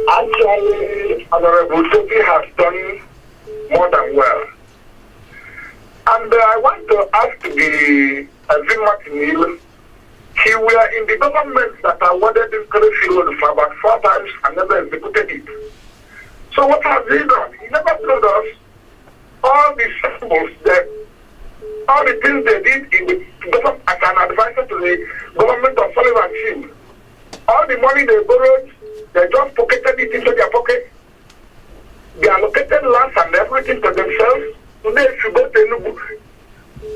Actually, Honorable Toby has done more than well. And I want to ask the VinMartin Ilo. He were in the government that awarded him Field for about 4 times and never executed it. So what has he done? He never told us all the symbols that all the things they did in the government as an advisor to the government of Sullivan Team. All the money they borrowed, they just pocketed it into their pocket. They allocated lands and everything to themselves. Today, if you go to Enugu,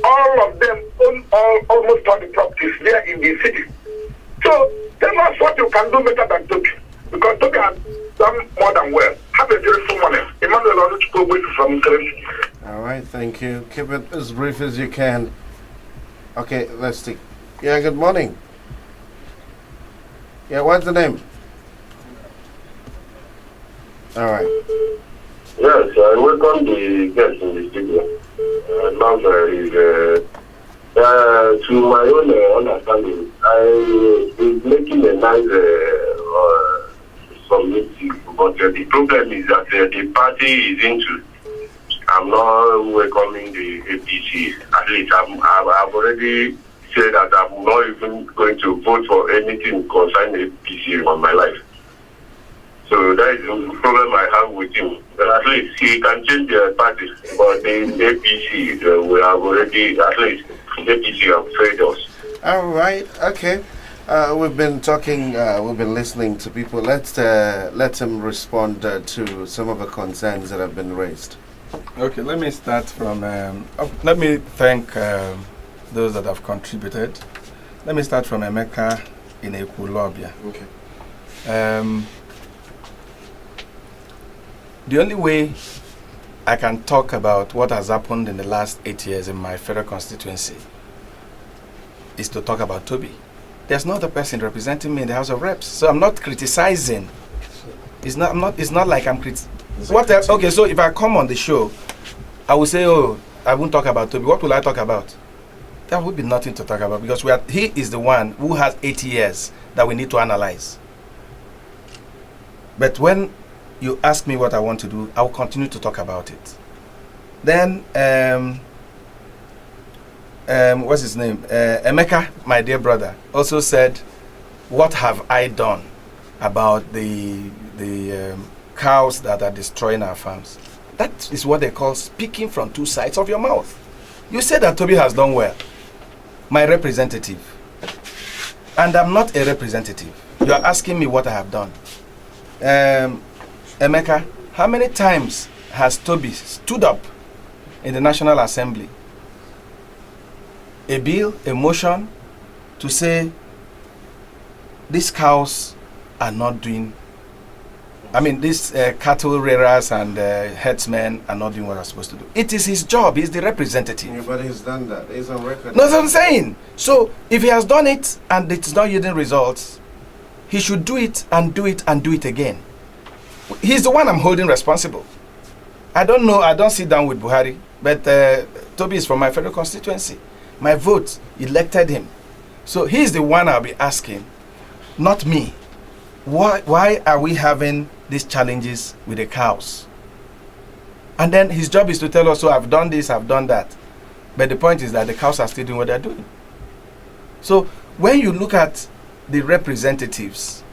all of them own almost all the properties there in the city. So tell us what you can do better than Toby. Because Toby has done more than well. Have a beautiful morning. Emmanuel Onuchukwu from Ukraine. All right, thank you. Keep it as brief as you can. Okay, let's take. Yeah, good morning. Yeah, what's the name? All right. Yes, I welcome the guest in the studio. Now, to my own understanding, I is making a nice committee, but the problem is that the party is into. I'm not welcoming the APC. At least I've already said that I'm not even going to vote for anything concerning APC in my life. So that is the problem I have with him. At least he can change the party, but the APC, we have already, at least APC have failed us. All right. Okay. We've been talking. We've been listening to people. Let him respond to some of the concerns that have been raised. Okay, let me start from. Let me thank those that have contributed. Let me start from Emeka in Ekulobia. Okay. The only way I can talk about what has happened in the last 8 years in my federal constituency is to talk about Toby. There's no other person representing me in the House of Reps, so I'm not criticizing. It's not like I'm criticizing. Okay, so if I come on the show, I will say, oh, I won't talk about Toby. What will I talk about? There would be nothing to talk about because he is the one who has 8 years that we need to analyze. But when you ask me what I want to do, I will continue to talk about it. Then, what's his name? Emeka, my dear brother, also said, what have I done about the cows that are destroying our farms? That is what they call speaking from two sides of your mouth. You said that Toby has done well, my representative. And I'm not a representative. You are asking me what I have done. Emeka, how many times has Toby stood up in the National Assembly, a bill, a motion, to say these cows are not doing, these cattle rearers and herdsmen are not doing what they're supposed to do. It is his job. He's the representative. Yeah, but he's done that. He's on record. No, that's what I'm saying. So if he has done it and it's not yielding results, he should do it and do it and do it again. He's the one I'm holding responsible. I don't know. I don't sit down with Buhari, but Toby is from my federal constituency. My vote elected him. So he's the one I'll be asking, not me. Why are we having these challenges with the cows? And then his job is to tell us, so I've done this, I've done that. But the point is that the cows are still doing what they're doing. So when you look at the representatives,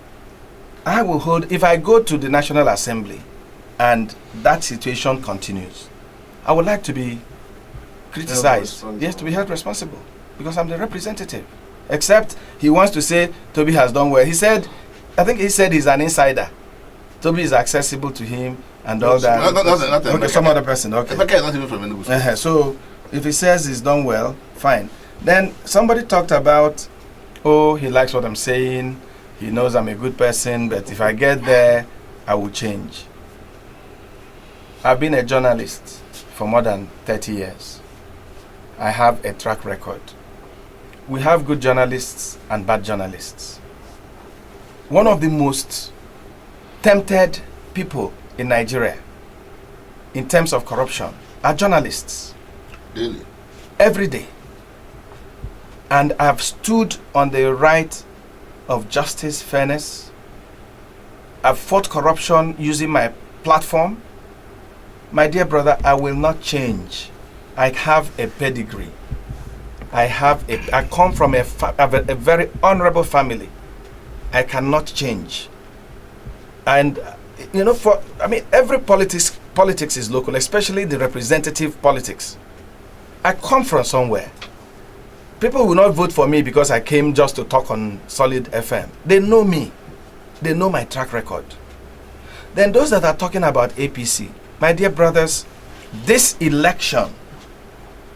I will hold, if I go to the National Assembly and that situation continues, I would like to be criticized. Yes, to be held responsible, because I'm the representative. Except he wants to say Toby has done well. I think he said he's an insider. Toby is accessible to him and all that. Not okay, some other person. Okay. Not even from Enugu. So if he says he's done well, fine. Then somebody talked about, oh, he likes what I'm saying. He knows I'm a good person, but if I get there, I will change. I've been a journalist for more than 30 years. I have a track record. We have good journalists and bad journalists. One of the most tempted people in Nigeria in terms of corruption are journalists. Daily. Every day. And I've stood on the right of justice, fairness. I've fought corruption using my platform. My dear brother, I will not change. I have a pedigree. I come from a very honorable family. I cannot change. And every politics is local, especially the representative politics. I come from somewhere. People will not vote for me because I came just to talk on Solid FM. They know me. They know my track record. Then those that are talking about APC, my dear brothers, this election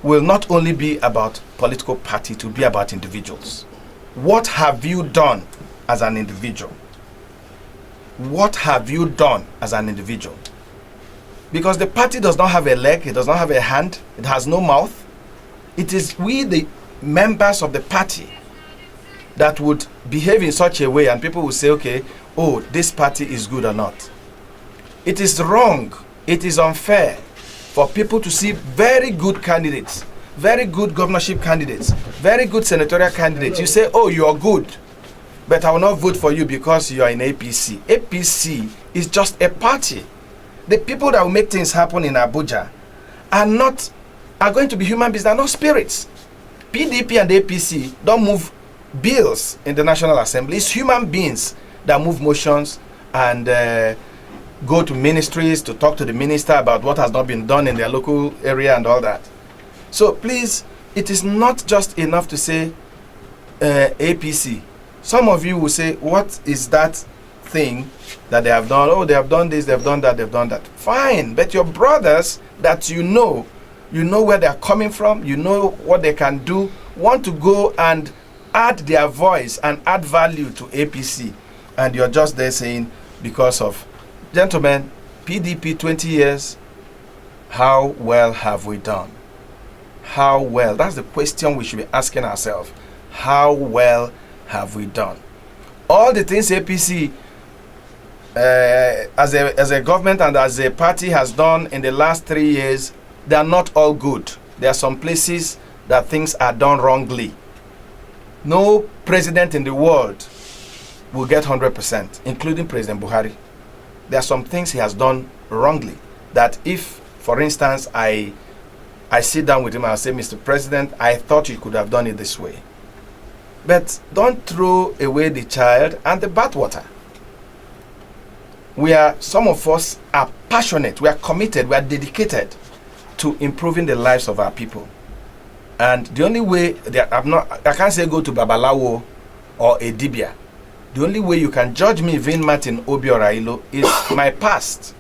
will not only be about political party, it will be about individuals. What have you done as an individual? What have you done as an individual? Because the party does not have a leg, it does not have a hand, it has no mouth. It is we, the members of the party, that would behave in such a way and people will say, okay, oh, this party is good or not. It is wrong, it is unfair for people to see very good candidates, very good governorship candidates, very good senatorial candidates. You say, oh, you are good, but I will not vote for you because you are in APC. APC is just a party. The people that will make things happen in Abuja are going to be human beings, they are not spirits. PDP and APC don't move bills in the National Assembly. It's human beings that move motions and go to ministries to talk to the minister about what has not been done in their local area and all that. So please, it is not just enough to say APC. Some of you will say, what is that thing that they have done? Oh, they have done this, they have done that, they've done that. Fine, but your brothers that you know where they are coming from, you know what they can do, want to go and add their voice and add value to APC. And you're just there saying, because of, gentlemen, PDP 20 years, how well have we done? How well? That's the question we should be asking ourselves. How well have we done? All the things APC as a government and as a party has done in the last 3 years, they are not all good. There are some places that things are done wrongly. No president in the world will get 100%, including President Buhari. There are some things he has done wrongly that if, for instance, I sit down with him and I say, Mr. President, I thought you could have done it this way. But don't throw away the child and the bathwater. Some of us are passionate, we are committed, we are dedicated to improving the lives of our people. And the only way, I can't say go to Babalawo or Edibia. The only way you can judge me, VinMartin Obiora Ilo, is my past,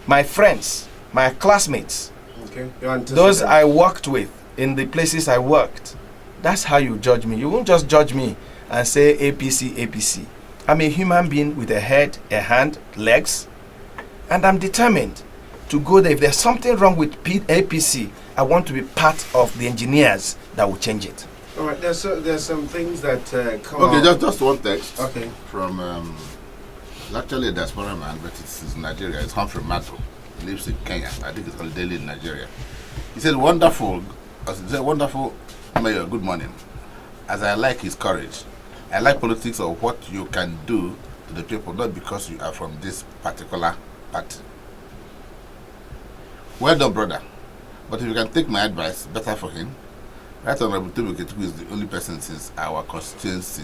my friends, my classmates, those I worked with in the places I worked. That's how you judge me. You won't just judge me and say APC, APC. I'm a human being with a head, a hand, legs, and I'm determined to go there. If there's something wrong with APC, I want to be part of the engineers that will change it. All right, there's some things that come Okay, out. just one text. Okay. From, it's actually a diaspora man, but it's Nigeria. It's Humphrey Mato. He lives in Kenya. I think it's called Delhi in Nigeria. He said, wonderful Mayor, good morning. As I like his courage, I like politics of what you can do to the people, not because you are from this particular party. Well done, brother. But if you can take my advice, better for him. Right Honorable Tobi Ketuku is the only person since our constituency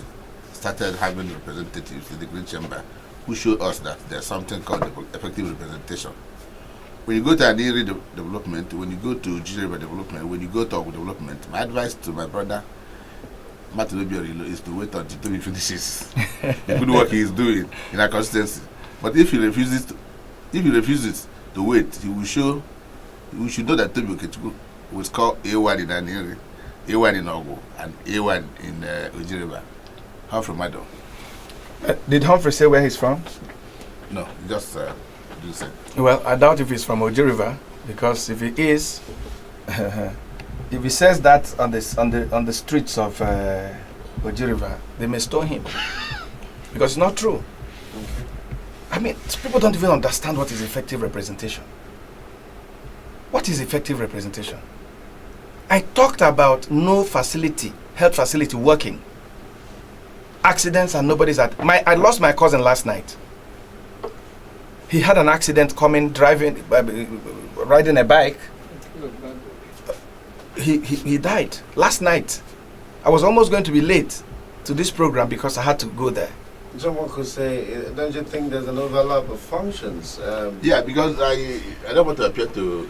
started having representatives in the Green Chamber who showed us that there's something called effective representation. When you go to Aniri development, when you go to Jiriba development, when you go to Ogu development, my advice to my brother Martin Obiora Ilo is to wait until Tobi finishes the good work he is doing in our constituency. But if he refuses to wait, we should know that Tobi Ketuku will score A1 in Aniri, A1 in Ogu, and A1 in Ojiriba. Humphrey Mado. Did Humphrey say where he's from? No, he just didn't say. Well, I doubt if he's from Ojiriba, because if he is, if he says that on the streets of Ojiriba, they may stone him, because it's not true. I mean, people don't even understand what is effective representation. What is effective representation? I talked about no facility, health facility working. Accidents and nobody's at. I lost my cousin last night. He had an accident riding a bike. He died last night. I was almost going to be late to this program because I had to go there. Someone could say, don't you think there's an overlap of functions? Yeah, because I don't want to appear to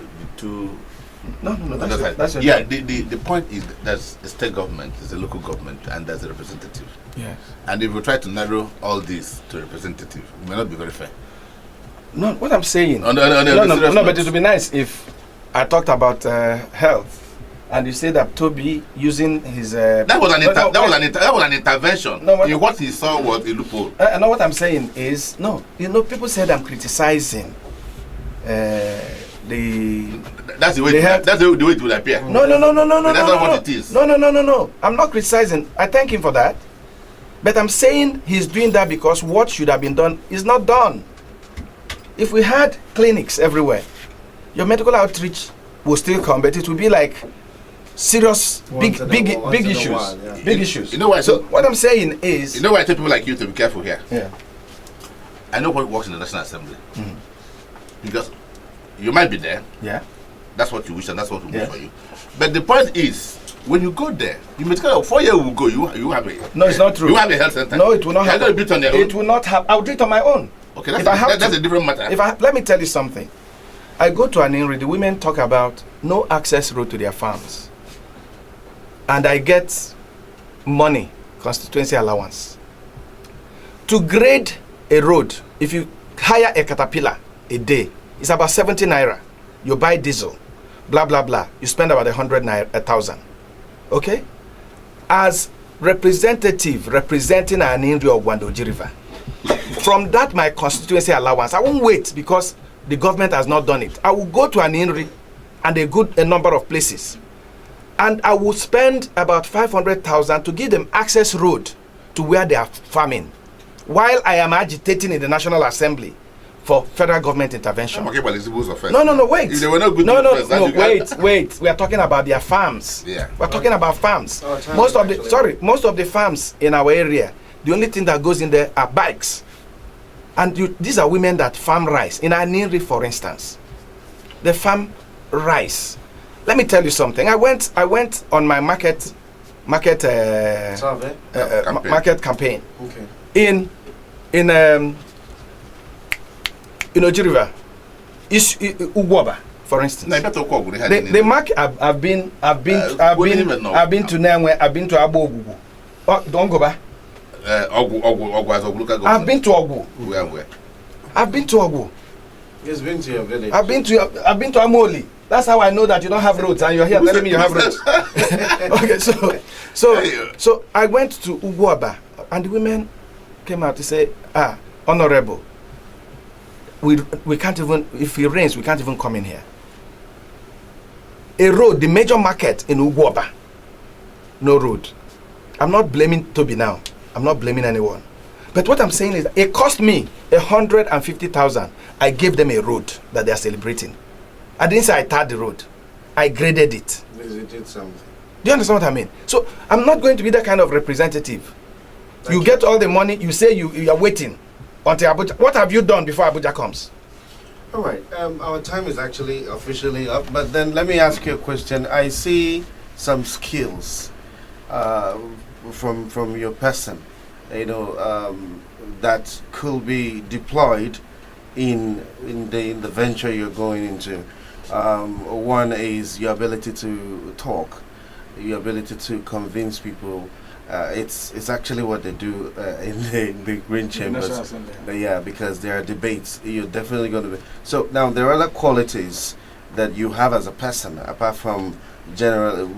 No. That's yeah, the point is that there's a state government, there's a local government, and there's a representative. Yes. And if we try to narrow all this to representative, it may not be very fair. No, what I'm saying. No, but it would be nice if I talked about health, and you say that Toby using his. That was an intervention. No, what he saw was a loophole. No, what I'm saying is people said I'm criticizing. That's the way. That's the way it would appear. No. That's not what it is. No. I'm not criticizing. I thank him for that, but I'm saying he's doing that because what should have been done is not done. If we had clinics everywhere, your medical outreach will still come, but it will be like serious, big issues. Big issues. You know why? So what I'm saying is, you know why I tell people like you to be careful here. Yeah. I know what works in the National Assembly because you might be there. Yeah. That's what you wish and that's what will be for you. But the point is, when you go there, you may kind of 4 years will go. You have a no, it's not true. You have a health center. No, it will not happen. Do it on your own. It will not happen. I'll do it on my own. Okay, If I have that's to- a different matter. Let me tell you something. I go to an INRI, the women talk about no access road to their farms. And I get money, constituency allowance. To grade a road, if you hire a caterpillar a day, it's about 70 naira. You buy diesel, blah, blah, blah. You spend about 1,000. Okay? As representative representing an INRI of Wandoji River, from that my constituency allowance, I won't wait because the government has not done it. I will go to an INRI and a number of places, and I will spend about 500,000 to give them access road to where they are farming, while I am agitating in the National Assembly for federal government intervention. I'm talking about Elizabeth's offense. No, wait. If they were not good no, to the first, wait. We are talking about their farms. Yeah. We're talking about farms. Our time Most is of the actually- most of the farms in our area, the only thing that goes in there are bikes. And these are women that farm rice. In Aniri, for instance, they farm rice. Let me tell you something. I went on my market Survey. Campaign. market campaign Okay. in Oji River, Ugwoba, for instance. No, better call. The market I've been to Nenwe, I've been to Abogugu. Oh, don't go back. I've been to Ogu. Where? I've been to Ogu. He's been to your village. I've been to Amoli. That's how I know that you don't have roads, and you're here telling me you have roads. Okay, so I went to Ugwoba, and the women came out to say, Honorable, we can't even, if it rains, we can't even come in here. A road, the major market in Ugwoba, no road. I'm not blaming Toby now. I'm not blaming anyone. But what I'm saying is, it cost me 150,000. I gave them a road that they are celebrating. I didn't say I tarred the road. I graded it. Visited something. Do you understand what I mean? So I'm not going to be that kind of representative. Thank You get all the money, you say you are waiting until Abuja. What have you done before Abuja comes? All right. Our time is actually officially up, but then let me ask you a question. I see some skills from your person, that could be deployed in the venture you're going into. One is your ability to talk, your ability to convince people. It's actually what they do in the Green Chambers. Yeah, because there are debates. You're definitely going to be. So now there are other qualities that you have as a person, apart from general.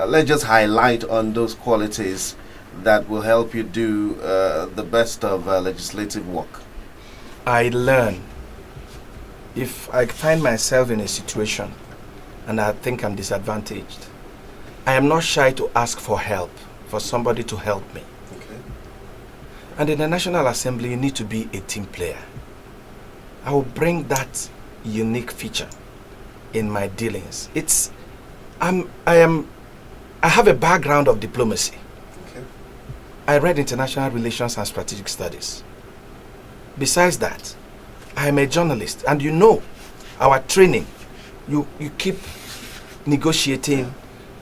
Let's just highlight on those qualities that will help you do the best of legislative work. I learn. If I find myself in a situation and I think I'm disadvantaged, I am not shy to ask for help, for somebody to help me. Okay. And in the National Assembly, you need to be a team player. I will bring that unique feature in my dealings. I have a background of diplomacy. Okay. I read international relations and strategic studies. Besides that, I am a journalist, and our training, you keep negotiating,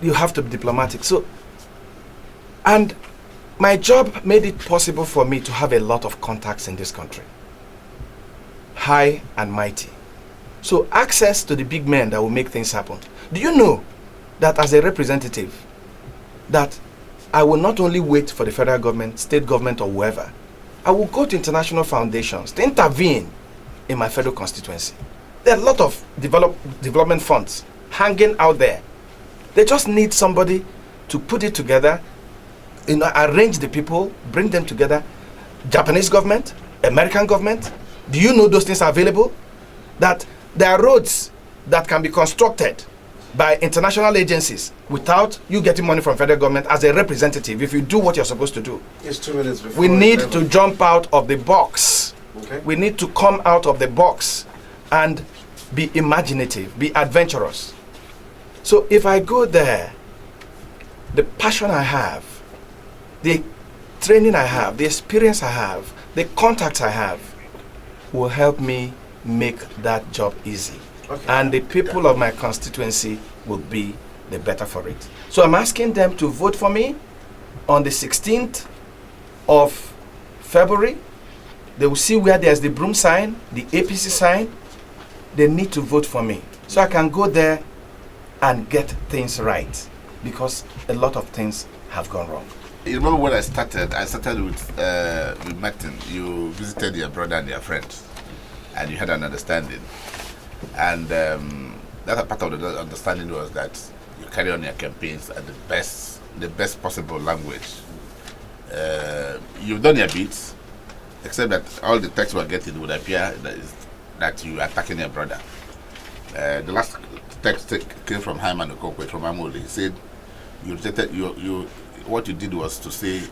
you have to be diplomatic. So, and my job made it possible for me to have a lot of contacts in this country. High and mighty. So access to the big men that will make things happen. Do you know that as a representative, that I will not only wait for the federal government, state government, or whoever, I will go to international foundations to intervene in my federal constituency. There are a lot of development funds hanging out there. They just need somebody to put it together, arrange the people, bring them together. Japanese government, American government, do you know those things are available? That there are roads that can be constructed by international agencies without you getting money from federal government as a representative if you do what you're supposed to do. It's 2 minutes before. We need 11. to jump out of the box. Okay. We need to come out of the box and be imaginative, be adventurous. So if I go there, the passion I have, the training I have, the experience I have, the contacts I have will help me make that job easy. Okay. And the people of my constituency will be the better for it. So I'm asking them to vote for me on the 16th of February They will see where there's the broom sign, the APC sign. They need to vote for me. So I can go there and get things right, because a lot of things have gone wrong. You remember when I started with Martin. You visited your brother and your friends, and you had an understanding. And that a part of the understanding was that you carry on your campaigns at the best possible language. You've done your bits, except that all the text we're getting would appear that you are attacking your brother. The last text came from Hyman Okokwe from Amoli. He said you rejected what you did was to say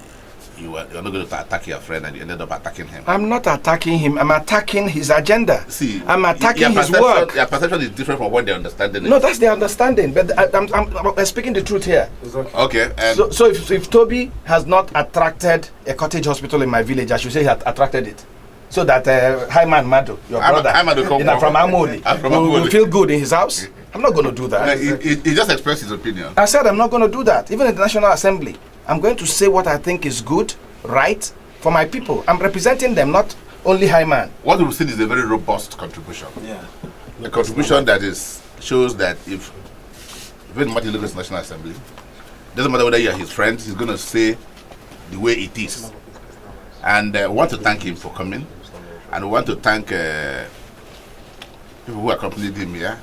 you're not going to attack your friend, and you ended up attacking him. I'm not attacking him. I'm attacking his agenda. See, I'm attacking his work. Your perception is different from what their understanding is. No, that's their understanding. But I'm speaking the truth here. Okay. So if Toby has not attracted a cottage hospital in my village, I should say he had attracted it. So that Hyman Mado, your brother, from Amoli, will feel good in his house. I'm not going to do that. He just expressed his opinion. I said I'm not going to do that. Even in the National Assembly, I'm going to say what I think is good, right, for my people. I'm representing them, not only Hyman. What we've seen is a very robust contribution. Yeah. A contribution that shows that if VinMartin Obiora Ilo National Assembly, doesn't matter whether you're his friend, he's going to say the way it is. And we want to thank him for coming. And we want to thank people who accompanied him here.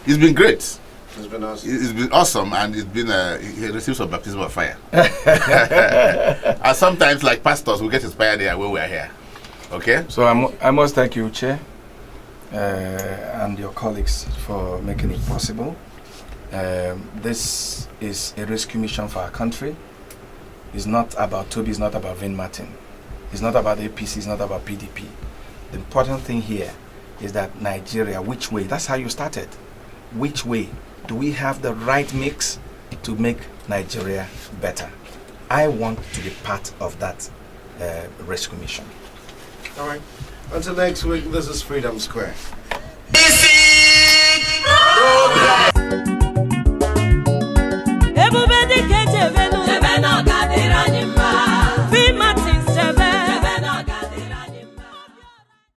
It's been great. It's been awesome. It's been awesome, and it's been he received some baptism of fire. And sometimes, like pastors, we get inspired there when we are here. Okay. So I must thank you, Chair, and your colleagues for making it possible. This is a rescue mission for our country. It's not about Toby. It's not about VinMartin. It's not about APC. It's not about PDP. The important thing here is that Nigeria, which way? That's how you started. Which way? Do we have the right mix to make Nigeria better? I want to be part of that rescue mission. All right. Until next week, this is Freedom Square.